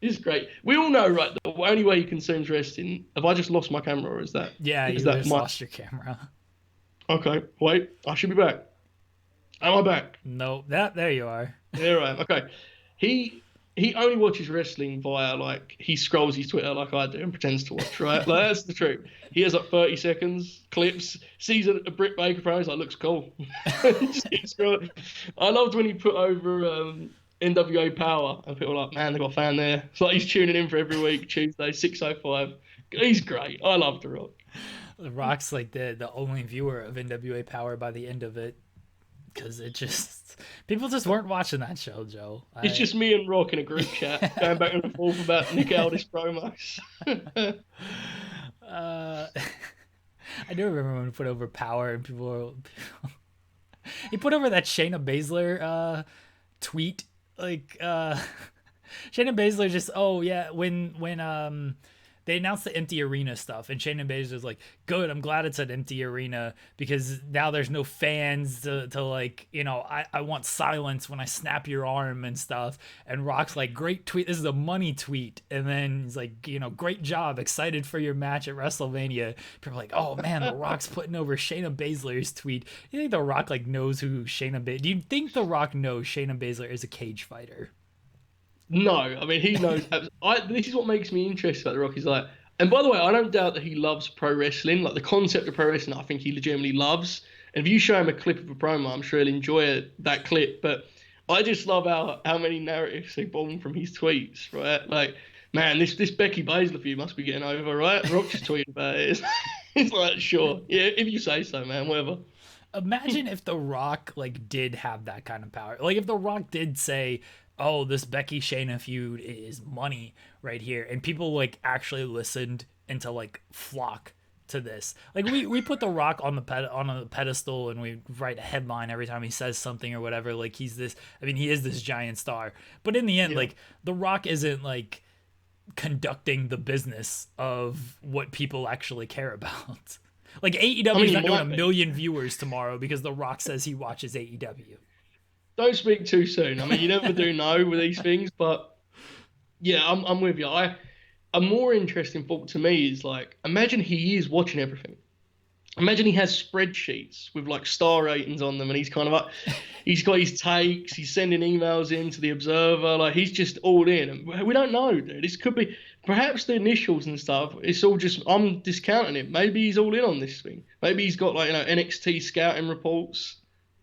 Speaker 2: It's great. We all know, right, the only way he consumes wrestling, have I just lost my camera or is that?
Speaker 1: Yeah, you just lost your camera.
Speaker 2: Okay, wait, I should be back. Am I back?
Speaker 1: No, that there you are.
Speaker 2: There I am. Okay. He he only watches wrestling via like he scrolls his Twitter like I do and pretends to watch, right? Like that's the truth. He has like 30 seconds clips, sees a Britt Baker promo, he's like looks cool. Just keeps scrolling. I loved when he put over NWA Power and people were like, man, they got a fan there. It's like he's tuning in for every week, Tuesday, 6:05. He's great. I love The Rock.
Speaker 1: The Rock's like the only viewer of NWA Power by the end of it, because it just people just weren't watching that show, Joe.
Speaker 2: It's just me and Rock in a group chat going back and forth about Nick Aldis promos.
Speaker 1: I do remember when we put over Power and he put over that Shayna Baszler tweet, like Shayna Baszler just when they announced the empty arena stuff, and Shayna Baszler's like, good, I'm glad it's an empty arena because now there's no fans to like, I want silence when I snap your arm and stuff. And Rock's like, great tweet, this is a money tweet. And then he's like, great job, excited for your match at WrestleMania. People are like, oh man, The Rock's putting over Shayna Baszler's tweet. You think The Rock like knows who Shayna Baszler? Do you think The Rock knows Shayna Baszler is a cage fighter?
Speaker 2: No, I mean he knows. This is what makes me interested about The Rock. He's like, and by the way, I don't doubt that he loves pro wrestling. Like the concept of pro wrestling, I think he legitimately loves. And if you show him a clip of a promo, I'm sure he'll enjoy that clip. But I just love how many narratives they born from his tweets, right? Like, man, this Becky Baszler feud must be getting over, right? The Rock just tweeted about it. It's like, sure, yeah, if you say so, man, whatever.
Speaker 1: Imagine if The Rock like did have that kind of power. Like if The Rock did say, oh, this Becky Shayna feud is money right here, and people like actually listened and to like flock to this. Like we put The Rock on a pedestal, and we write a headline every time he says something or whatever. Like he is this giant star. But in the end, like The Rock isn't like conducting the business of what people actually care about. Like AEW is not doing a million viewers tomorrow because The Rock says he watches AEW.
Speaker 2: Don't speak too soon. I mean, you never do know with these things, but yeah, I'm with you. A more interesting thought to me is like, imagine he is watching everything. Imagine he has spreadsheets with like star ratings on them, and he's kind of like, he's got his takes, he's sending emails in to the Observer, like he's just all in. And we don't know, dude. This could be perhaps the initials and stuff. It's all just I'm discounting it. Maybe he's all in on this thing. Maybe he's got like NXT scouting reports.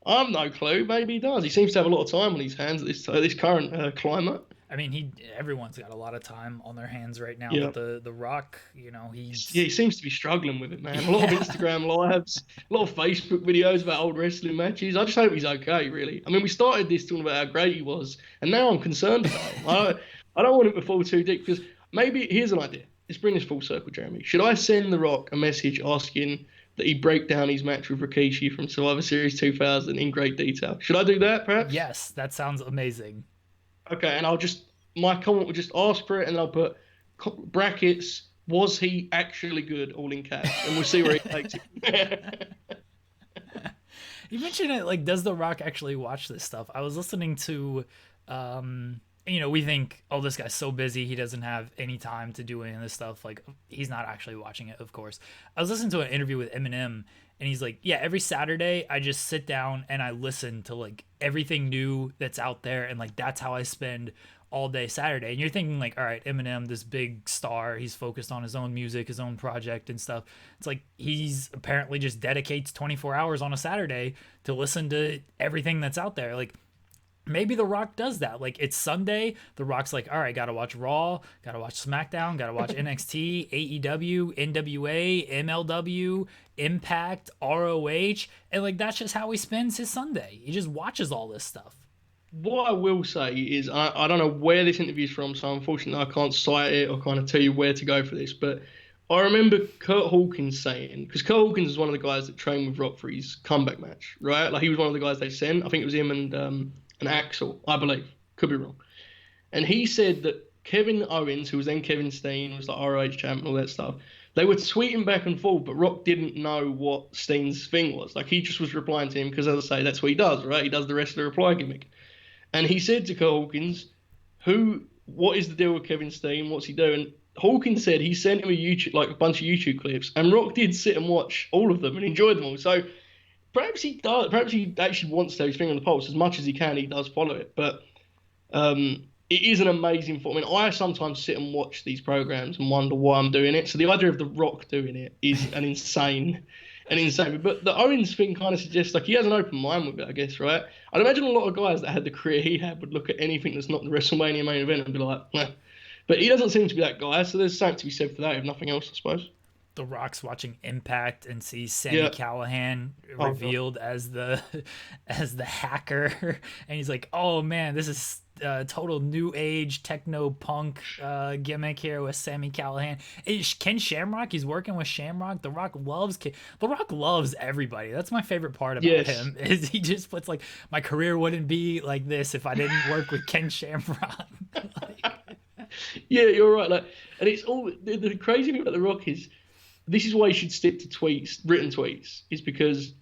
Speaker 2: I've no clue. Maybe he does. He seems to have a lot of time on his hands at this current climate.
Speaker 1: I mean, everyone's got a lot of time on their hands right now.
Speaker 2: Yeah.
Speaker 1: But the Rock,
Speaker 2: he seems to be struggling with it, man. A lot of Instagram lives, a lot of Facebook videos about old wrestling matches. I just hope he's okay, really. I mean, we started this talking about how great he was, and now I'm concerned about him. I don't want him to fall too deep because maybe here's an idea. Let's bring this full circle, Jeremy. Should I send The Rock a message asking that he break down his match with Rikishi from Survivor Series 2000 in great detail? Should I do that, perhaps?
Speaker 1: Yes, that sounds amazing.
Speaker 2: Okay, and my comment will just ask for it, and I'll put brackets, was he actually good, all in caps, and we'll see where he takes it.
Speaker 1: You mentioned it, like, does The Rock actually watch this stuff? I was listening to, we think, oh, this guy's so busy, he doesn't have any time to do any of this stuff. Like, he's not actually watching it, of course. I was listening to an interview with Eminem, and he's like, yeah, every Saturday I just sit down and I listen to like everything new that's out there, and like that's how I spend all day Saturday. And you're thinking like, all right, Eminem, this big star, he's focused on his own music, his own project and stuff. It's like he's apparently just dedicates 24 hours on a Saturday to listen to everything that's out there. Like maybe The Rock does that. Like it's Sunday, The Rock's like, all right, gotta watch Raw, gotta watch SmackDown, gotta watch NXT, AEW, NWA, MLW, Impact, ROH, and like that's just how he spends his Sunday. He just watches all this stuff.
Speaker 2: What I will say is, I don't know where this interview is from, so unfortunately I can't cite it or kind of tell you where to go for this, but I remember Kurt Hawkins saying, because Kurt Hawkins is one of the guys that trained with Rock for his comeback match, right? Like he was one of the guys they sent. I think it was him and Axel, I believe. Could be wrong. And he said that Kevin Owens, who was then Kevin Steen, was the ROH champ and all that stuff, they were tweeting back and forth, but Rock didn't know what Steen's thing was. Like he just was replying to him because, as I say, that's what he does, right? He does the wrestler reply gimmick. And he said to Kurt Hawkins, what is the deal with Kevin Steen? What's he doing? Hawkins said he sent him a bunch of YouTube clips, and Rock did sit and watch all of them and enjoyed them all. So perhaps he does. Perhaps he actually wants to have his finger on the pulse as much as he can. He does follow it, but it is an amazing form. I mean, I sometimes sit and watch these programs and wonder why I'm doing it. So the idea of The Rock doing it is an insane. But the Owens thing kind of suggests like he has an open mind with it, I guess, right? I'd imagine a lot of guys that had the career he had would look at anything that's not the WrestleMania main event and be like, nah. But he doesn't seem to be that guy. So there's something to be said for that, if nothing else, I suppose.
Speaker 1: The Rock's watching Impact and sees Sami Callihan revealed as the hacker, and he's like, "Oh man, this is total new age techno punk gimmick here with Sami Callihan." Ken Shamrock, he's working with Shamrock. The Rock loves everybody. That's my favorite part about him is he just puts like, my career wouldn't be like this if I didn't work with Ken Shamrock.
Speaker 2: Yeah, you're right. Like, and it's all the crazy thing about The Rock is. This is why you should stick to tweets, written tweets, is because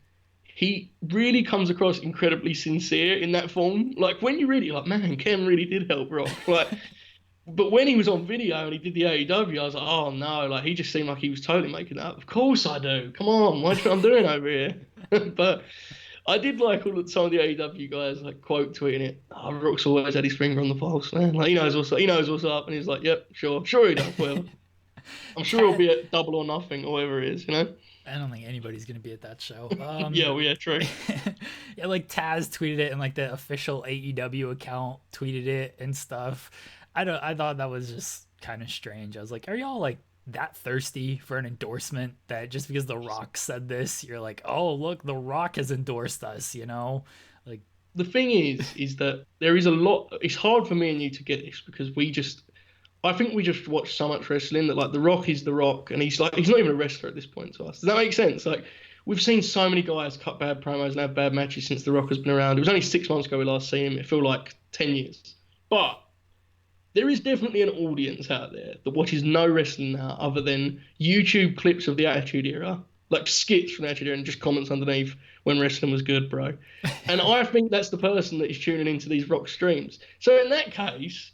Speaker 2: he really comes across incredibly sincere in that form. Like, when you read it, you're like, man, Ken really did help Rock. Like, but when he was on video and he did the AEW, I was like, oh no, like, he just seemed like he was totally making that up. Of course I do. Come on, what I'm doing over here? But I did like some of the AEW guys like quote tweeting it. Oh, Rock's always had his finger on the pulse, man. Like, he knows what's up, and he's like, yep, sure he does. Whatever. I'm sure it'll be at Double or Nothing or whatever it is, you know?
Speaker 1: I don't think anybody's going to be at that show.
Speaker 2: Yeah, true.
Speaker 1: Yeah, like Taz tweeted it and like the official AEW account tweeted it and stuff. I thought that was just kind of strange. I was like, are y'all like that thirsty for an endorsement that just because The Rock said this, you're like, oh, look, The Rock has endorsed us, you know? Like,
Speaker 2: the thing is that there is a lot. It's hard for me and you to get this because I think we just watch so much wrestling that like The Rock is The Rock, and he's not even a wrestler at this point to us. Does that make sense? Like, we've seen so many guys cut bad promos and have bad matches since The Rock has been around. It was only 6 months ago we last seen him. It felt like 10 years. But there is definitely an audience out there that watches no wrestling now other than YouTube clips of the Attitude Era, like skits from the Attitude Era, and just comments underneath when wrestling was good, bro. And I think that's the person that is tuning into these Rock streams. So in that case,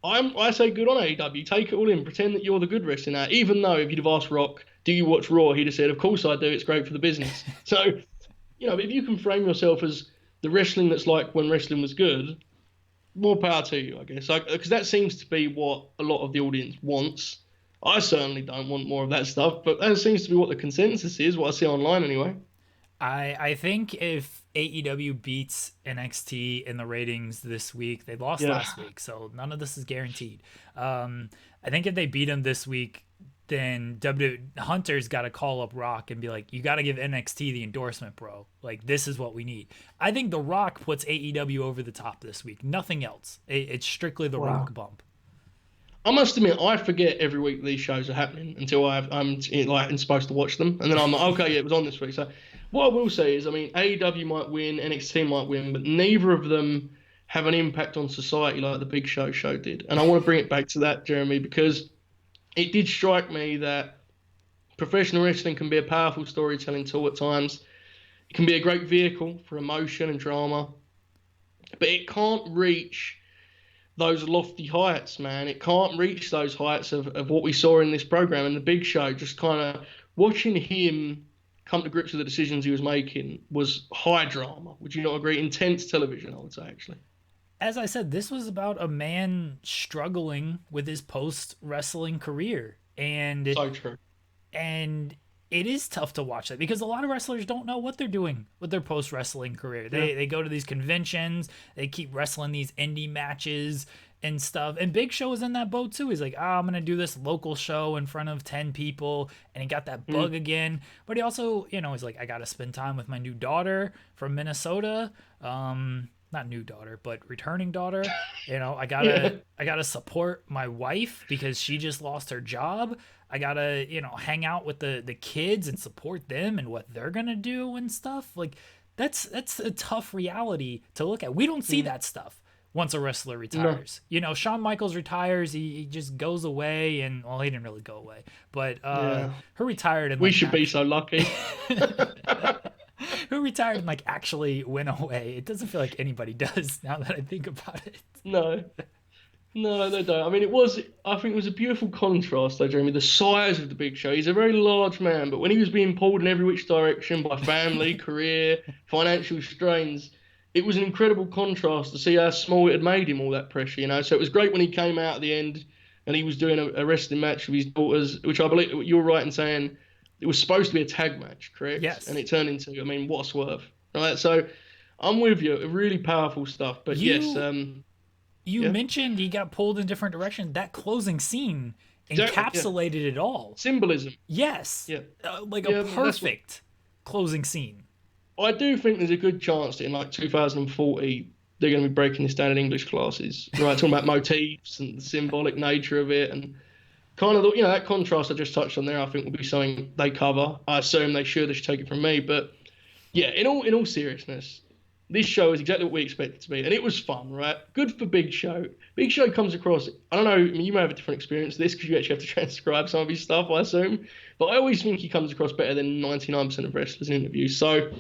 Speaker 2: I say good on AEW. Take it all in. Pretend that you're the good wrestler now. Even though if you'd have asked Rock, do you watch Raw? He'd have said, of course I do. It's great for the business. So, if you can frame yourself as the wrestling that's like when wrestling was good, more power to you, I guess. Because that seems to be what a lot of the audience wants. I certainly don't want more of that stuff, but that seems to be what the consensus is, what I see online anyway.
Speaker 1: I think if AEW beats NXT in the ratings this week, they lost last week, so none of this is guaranteed. I think if they beat them this week, then Hunter's got to call up Rock and be like, you got to give NXT the endorsement, bro. Like, this is what we need. I think The Rock puts AEW over the top this week. Nothing else. It's strictly the Rock bump.
Speaker 2: I must admit, I forget every week these shows are happening until I'm supposed to watch them, and then I'm like, okay, yeah, it was on this week. So what I will say is, I mean, AEW might win, NXT might win, but neither of them have an impact on society like the Big Show did. And I want to bring it back to that, Jeremy, because it did strike me that professional wrestling can be a powerful storytelling tool at times. It can be a great vehicle for emotion and drama, but it can't reach those lofty heights, man. It can't reach those heights of what we saw in this program. And the Big Show, just kind of watching him come to grips with the decisions he was making was high drama. Would you not agree? Intense television, I would say, actually.
Speaker 1: As I said, this was about a man struggling with his post-wrestling career. And
Speaker 2: so true.
Speaker 1: And it is tough to watch that because a lot of wrestlers don't know what they're doing with their post-wrestling career. They go to these conventions, they keep wrestling these indie matches and stuff. And Big Show was in that boat too. He's like, I'm going to do this local show in front of 10 people. And he got that bug again. But he also, he's like, I got to spend time with my new daughter from Minnesota. Not new daughter, but returning daughter. I gotta support my wife because she just lost her job. I gotta, hang out with the kids and support them and what they're gonna do and stuff. Like, that's a tough reality to look at. We don't see that stuff once a wrestler retires. No. Shawn Michaels retires, he just goes away, and well, he didn't really go away, but who retired and
Speaker 2: we should be so lucky.
Speaker 1: Who retired and actually went away. It doesn't feel like anybody does now that I think about it.
Speaker 2: No. No, they don't. I mean, I think it was a beautiful contrast, though, Jeremy. The size of the Big Show. He's a very large man, but when he was being pulled in every which direction by family, career, financial strains, it was an incredible contrast to see how small it had made him all that pressure, you know. So it was great when he came out at the end and he was doing a wrestling match with his daughters, which I believe you were right in saying it was supposed to be a tag match, correct?
Speaker 1: Yes.
Speaker 2: And it turned into, I mean, what a swerve. Right? So I'm with you. Really powerful stuff. But yes,
Speaker 1: You
Speaker 2: yeah,
Speaker 1: mentioned he got pulled in different directions. That closing scene
Speaker 2: exactly. Yeah.
Speaker 1: encapsulated it all.
Speaker 2: Symbolism.
Speaker 1: Yes.
Speaker 2: Yeah.
Speaker 1: Like
Speaker 2: Yeah,
Speaker 1: a perfect closing scene.
Speaker 2: I do think there's a good chance that in like 2040 they're going to be breaking this down in English classes, right? Talking about motifs and the symbolic nature of it, and kind of that contrast I just touched on there. I think will be something they cover. I assume they should take it from me, but yeah, in all seriousness, this show is exactly what we expect it to be, and it was fun, right? Good for Big Show. Big Show comes across. I don't know. I mean, you may have a different experience with this because you actually have to transcribe some of his stuff, I assume. But I always think he comes across better than 99% of wrestlers in interviews. So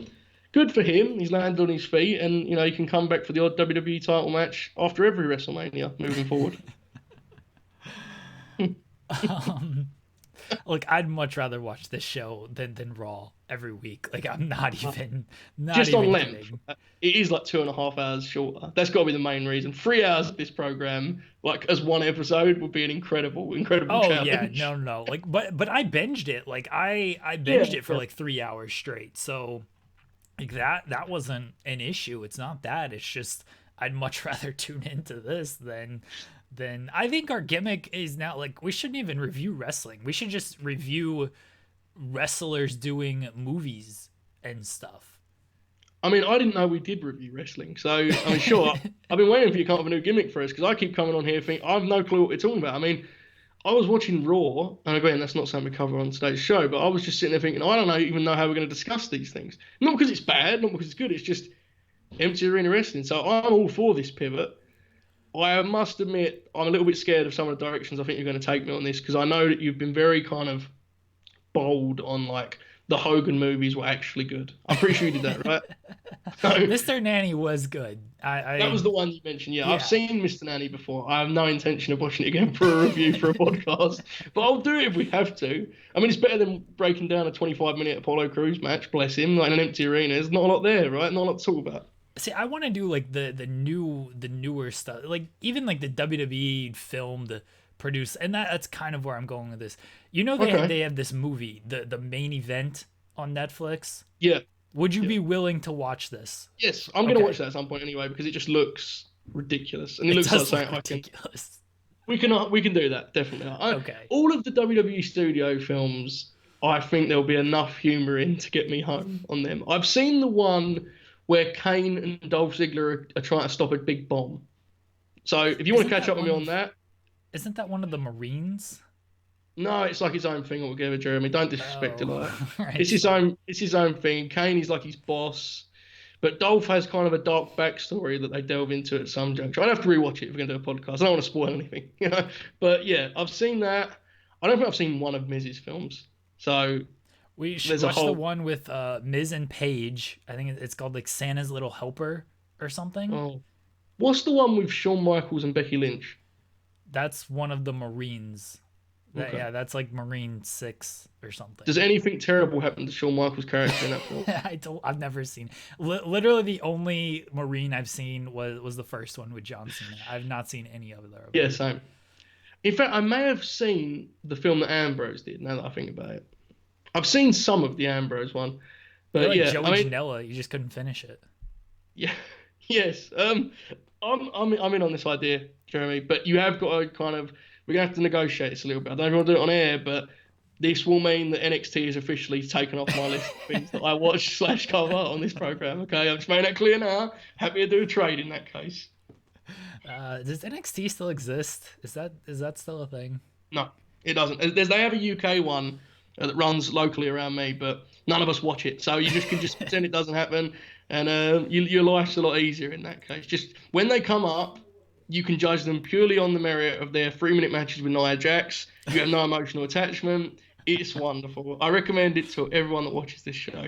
Speaker 2: good for him. He's landed on his feet, and he can come back for the odd WWE title match after every WrestleMania moving forward.
Speaker 1: Look, I'd much rather watch this show than Raw every week. Like I'm not even
Speaker 2: just
Speaker 1: even
Speaker 2: on length.
Speaker 1: kidding.
Speaker 2: It is like 2.5 hours shorter. That's got to be the main reason. 3 hours of this program, like as one episode, would be an incredible challenge.
Speaker 1: Yeah, no. Like, but I binged it. Like I binged it for like 3 hours straight. So like that wasn't an issue. It's not that. It's just I'd much rather tune into this than I think our gimmick is now like we shouldn't even review wrestling. We should just review wrestlers doing movies and stuff.
Speaker 2: I mean, I didn't know we did review wrestling, so I mean, sure. I've been waiting for you to come up with a new gimmick for us because I keep coming on here thinking I have no clue what we're talking about. I mean, I was watching Raw, and again, that's not something we cover on today's show, but I was just sitting there thinking, I don't even know how we're going to discuss these things. Not because it's bad, not because it's good. It's just empty arena wrestling. So I'm all for this pivot. I must admit, I'm a little bit scared of some of the directions I think you're going to take me on this because I know that you've been very kind of bold on like the Hogan movies were actually good. I'm pretty sure you did that, right? So,
Speaker 1: Mr. Nanny was good.
Speaker 2: that was the one you mentioned. Yeah,
Speaker 1: Yeah.
Speaker 2: I've seen Mr. Nanny before. I have no intention of watching it again for a review for a podcast, but I'll do it if we have to. I mean, it's better than breaking down a 25-minute Apollo Crews match. Bless him, like in an empty arena. There's not a lot there, right? Not a lot to talk about.
Speaker 1: See, I want to do like the newer stuff, like even like the WWE filmed, produced, and that's kind of where I'm going with this. They have this movie, the main event on Netflix.
Speaker 2: Yeah.
Speaker 1: Would you be willing to watch this?
Speaker 2: Yes, I'm going to watch that at some point anyway because it just looks ridiculous and it looks like something
Speaker 1: ridiculous.
Speaker 2: We can do that definitely.
Speaker 1: Okay.
Speaker 2: All of the WWE studio films, I think there'll be enough humor in to get me home on them. I've seen the one where Kane and Dolph Ziggler are trying to stop a big bomb. So if you want to catch up with me on that.
Speaker 1: Isn't that one of the Marines?
Speaker 2: No, it's like his own thing altogether, Jeremy. Don't disrespect it like that.
Speaker 1: Right.
Speaker 2: It's his own thing. Kane is like his boss. But Dolph has kind of a dark backstory that they delve into at some juncture. I'd have to rewatch it if we're going to do a podcast. I don't want to spoil anything, But yeah, I've seen that. I don't think I've seen one of Miz's films. So
Speaker 1: we should watch the one with Miz and Paige. I think it's called like Santa's Little Helper or something.
Speaker 2: Oh, what's the one with Shawn Michaels and Becky Lynch?
Speaker 1: That's one of the Marines.
Speaker 2: Okay.
Speaker 1: Yeah, that's like Marine 6 or something.
Speaker 2: Does anything terrible happen to Shawn Michaels' character in that film?
Speaker 1: I've never seen. Literally, the only Marine I've seen was the first one with John Cena. I've not seen any other.
Speaker 2: Yeah, same. In fact, I may have seen the film that Ambrose did. Now that I think about it, I've seen some of the Ambrose one, but
Speaker 1: like
Speaker 2: yeah,
Speaker 1: Joey Janela, you just couldn't finish it.
Speaker 2: Yeah, yes. I'm in on this idea, Jeremy. But you have got to kind of. We're gonna have to negotiate this a little bit. I don't know if I want to do it on air, but this will mean that NXT is officially taken off my list of things that I watch / cover on this program. Okay, I'm just making that clear now. Happy to do a trade in that case.
Speaker 1: Does NXT still exist? Is that still a thing?
Speaker 2: No, it doesn't. They have a UK one that runs locally around me, but none of us watch it. So you can just pretend it doesn't happen, and your life's a lot easier in that case. Just when they come up, you can judge them purely on the merit of their 3-minute matches with Nia Jax. You have no emotional attachment. It's wonderful. I recommend it to everyone that watches this show.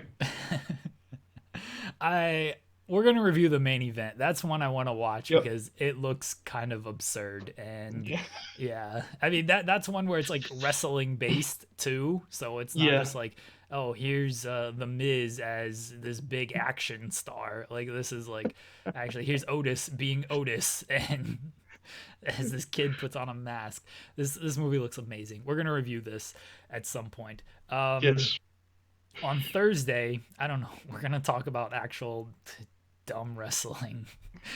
Speaker 1: we're gonna review the main event. That's one I want to watch
Speaker 2: Yep.
Speaker 1: because it looks kind of absurd. And
Speaker 2: Yeah.
Speaker 1: yeah, I mean that's one where it's like wrestling based too. So it's not
Speaker 2: Yeah.
Speaker 1: just like, oh, here's the Miz as this big action star. Like this is like, actually, here's Otis being Otis, and as this kid puts on a mask. This movie looks amazing. We're gonna review this at some point.
Speaker 2: Yes.
Speaker 1: On Thursday, I don't know. We're gonna talk about actual dumb wrestling,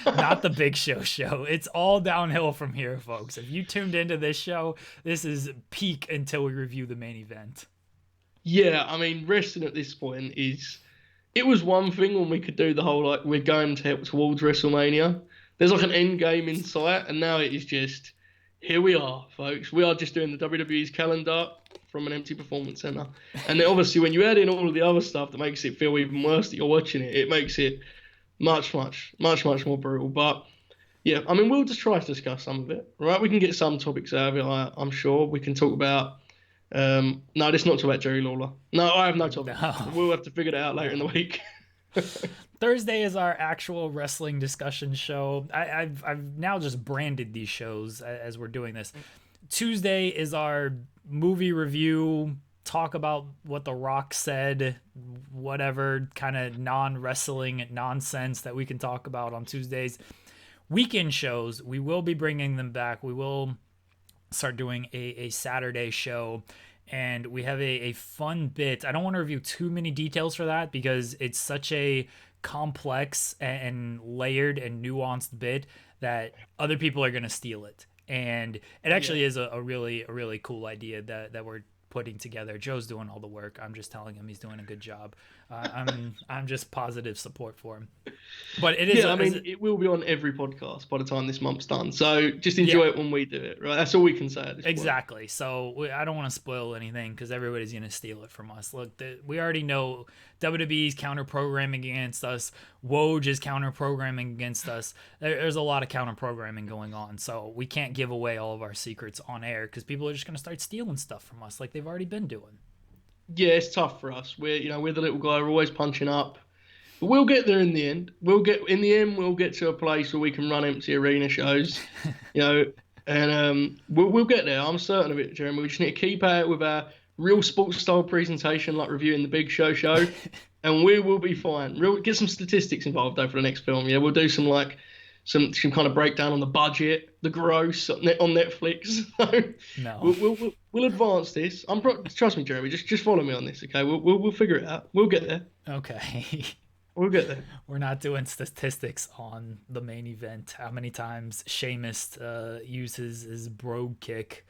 Speaker 1: not the Big Show. It's all downhill from here, folks. If you tuned into this show, this is peak until we review the main event.
Speaker 2: Yeah, I mean, wrestling at this point is. It was one thing when we could do the whole, like, we're going towards WrestleMania. There's like an end game in sight, and now it is just, here we are, folks. We are just doing the WWE's calendar from an empty performance center. And then obviously, when you add in all of the other stuff that makes it feel even worse that you're watching it, it makes it much more brutal. But yeah, I mean, we'll just try to discuss some of it, right? We can get some topics out of it, I'm sure. We can talk about. No, let's not talk about Jerry Lawler. No, I have no topic.
Speaker 1: No.
Speaker 2: We'll have to figure it out later in the week.
Speaker 1: Thursday is our actual wrestling discussion show. I've now just branded these shows as we're doing this. Tuesday is our movie review, talk about what The Rock said, whatever kind of non-wrestling nonsense that we can talk about on Tuesdays. Weekend shows, we will be bringing them back. We will start doing a Saturday show, and we have a fun bit. I don't want to review too many details for that because it's such a complex and layered and nuanced bit that other people are going to steal it. And it actually is a really cool idea that we're putting together. Joe's doing all the work. I'm just telling him he's doing a good job. I'm just positive support for him. But it is.
Speaker 2: Yeah, I mean, it will be on every podcast by the time this month's done. So just enjoy it when we do it, right? That's all we can say at this point.
Speaker 1: Exactly. So I don't want to spoil anything because everybody's going to steal it from us. Look, we already know WWE's counter-programming against us. Woj is counter-programming against us. There's a lot of counter-programming going on. So we can't give away all of our secrets on air because people are just going to start stealing stuff from us like they've already been doing.
Speaker 2: Yeah, it's tough for us. We're the little guy. We're always punching up. But we'll get there in the end. We'll get to a place where we can run empty arena shows, and we'll get there. I'm certain of it, Jeremy. We just need to keep at it with our real sports style presentation, like reviewing the Big Show, and we will be fine. Get some statistics involved though for the next film. Yeah, we'll do some kind of breakdown on the budget, the gross on Netflix.
Speaker 1: No,
Speaker 2: we'll advance this. Trust me, Jeremy. Just follow me on this, okay? We'll figure it out. We'll get there.
Speaker 1: Okay.
Speaker 2: We'll get there.
Speaker 1: We're not doing statistics on the main event. How many times Sheamus uses his brogue kick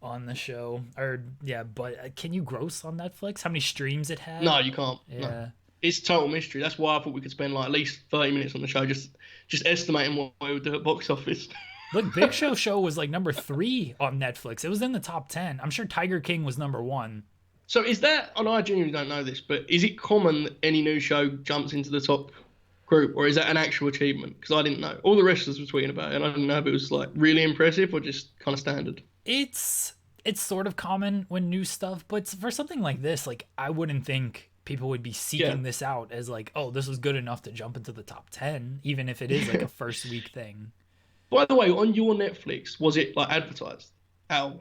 Speaker 1: on the show? But can you gross on Netflix? How many streams it had?
Speaker 2: No, you can't.
Speaker 1: Yeah.
Speaker 2: No. It's total mystery. That's why I thought we could spend like at least 30 minutes on the show just estimating what we would do at box office.
Speaker 1: Look, Big Show was like number 3 on Netflix. It was in the top 10. I'm sure Tiger King was number 1.
Speaker 2: So is that, and I genuinely don't know this, but is it common that any new show jumps into the top group, or is that an actual achievement? Because I didn't know. All the wrestlers were tweeting about it, and I didn't know if it was like really impressive or just kind of standard.
Speaker 1: It's sort of common when new stuff, but for something like this, like I wouldn't think people would be seeking this out as like, oh, this was good enough to jump into the top 10, even if it is like a first week thing.
Speaker 2: By the way, on your Netflix, was it like advertised? How?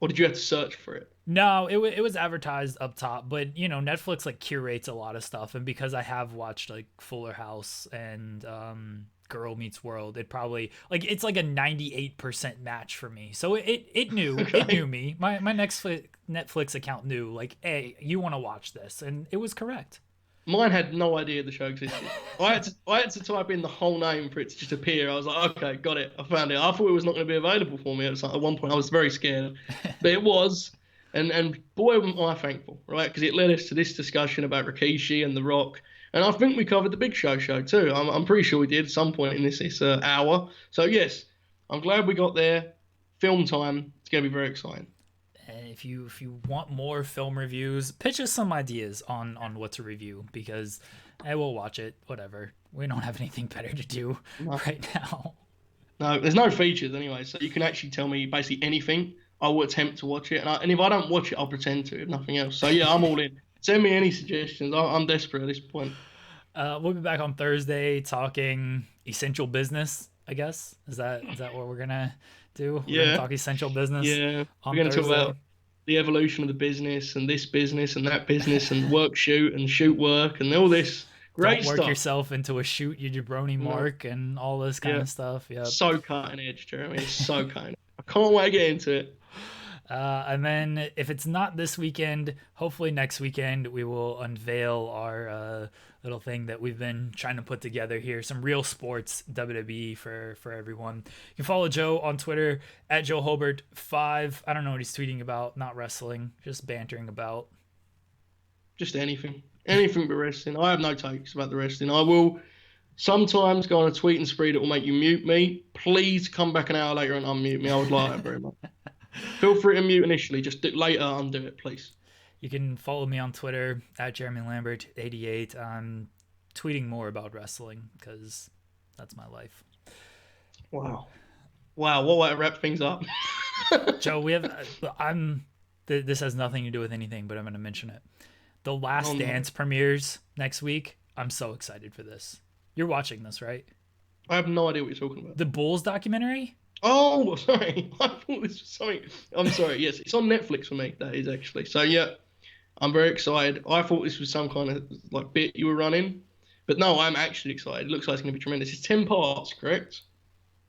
Speaker 2: Or did you have to search for it?
Speaker 1: No, it was advertised up top, but Netflix like curates a lot of stuff, and because I have watched like Fuller House and Girl Meets World, it probably it's like a 98% match for me. So it knew it knew me. My Netflix account knew like, hey, you want to watch this, and it was correct.
Speaker 2: Mine had no idea the show existed. I had to type in the whole name for it to just appear. I was like, okay, got it. I found it. I thought it was not going to be available for me at one point. I was very scared, but it was. And boy, am I thankful, right? Because it led us to this discussion about Rikishi and The Rock. And I think we covered the Big Show too. I'm pretty sure we did at some point in this hour. So yes, I'm glad we got there. Film time. It's going to be very exciting.
Speaker 1: And if you want more film reviews, pitch us some ideas on what to review, because we'll watch it, whatever. We don't have anything better to do right now.
Speaker 2: No, there's no features anyway, so you can actually tell me basically anything. I will attempt to watch it, and if I don't watch it, I'll pretend to, if nothing else. So yeah, I'm all in. Send me any suggestions. I'm desperate at this point.
Speaker 1: We'll be back on Thursday talking essential business, I guess. Is that what we're gonna do? We're gonna
Speaker 2: Yeah,
Speaker 1: talk essential business
Speaker 2: yeah. We're
Speaker 1: on
Speaker 2: going to talk
Speaker 1: Thursday.
Speaker 2: about the evolution of the business and this business and that business and work shoot and shoot work and all this
Speaker 1: Don't
Speaker 2: great
Speaker 1: work
Speaker 2: stuff.
Speaker 1: yourself into a shoot you jabroni
Speaker 2: No,
Speaker 1: mark and all this kind
Speaker 2: yeah,
Speaker 1: of stuff. Yep.
Speaker 2: so cutting edge, Jeremy. It's so cutting. I can't wait to get into it.
Speaker 1: And then if it's not this weekend, hopefully next weekend we will unveil our little thing that we've been trying to put together here. Some real sports WWE for everyone. You can follow Joe on Twitter at Joe Hulbert 5. I don't know what he's tweeting about, not wrestling, just bantering about.
Speaker 2: Just anything but wrestling. I have no takes about the wrestling. I will sometimes go on a tweet and spree that will make you mute me. Please come back an hour later and unmute me. I would like that very much. Feel free to mute initially. Just do, later undo it, please.
Speaker 1: You can follow me on Twitter at Jeremy Lambert 88. I'm tweeting more about wrestling because that's my life.
Speaker 2: Wow. Wow, what way to wrap things up.
Speaker 1: Joe, this has nothing to do with anything, but I'm going to mention it. The Last Dance premieres next week. I'm so excited for this. You're watching this, right?
Speaker 2: I have no idea what you're talking about.
Speaker 1: The Bulls documentary?
Speaker 2: Oh, sorry. I thought this was something. I'm sorry. Yes, it's on Netflix for me. That is actually. So yeah, I'm very excited. I thought this was some kind of like bit you were running, but no, I'm actually excited. It looks like it's going to be tremendous. It's 10 parts, correct?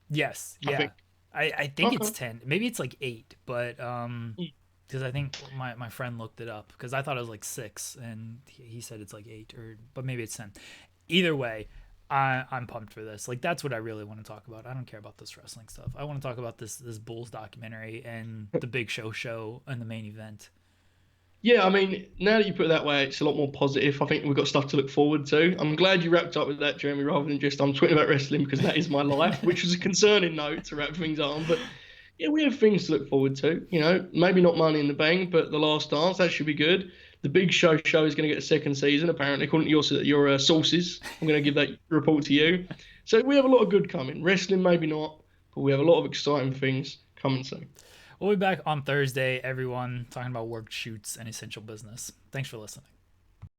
Speaker 1: Yes. Yeah. I think it's 10. Maybe it's like 8, but because I think my friend looked it up because I thought it was like 6 and he said it's like 8 but maybe it's 10. Either way, I'm pumped for this. Like that's what I really want to talk about. I don't care about this wrestling stuff. I want to talk about this Bulls documentary and the Big Show and the main event.
Speaker 2: Yeah, I mean, now that you put it that way, it's a lot more positive. I think we've got stuff to look forward to. I'm glad you wrapped up with that, Jeremy, rather than just I'm tweeting about wrestling because that is my life, which was a concerning note to wrap things on. But yeah, we have things to look forward to. You know, maybe not Money in the Bank, but The Last Dance, that should be good. The Big Show is going to get a second season, apparently, according to your sources. I'm going to give that report to you. So we have a lot of good coming. Wrestling, maybe not, but we have a lot of exciting things coming soon.
Speaker 1: We'll be back on Thursday, everyone, talking about work shoots and essential business. Thanks for listening.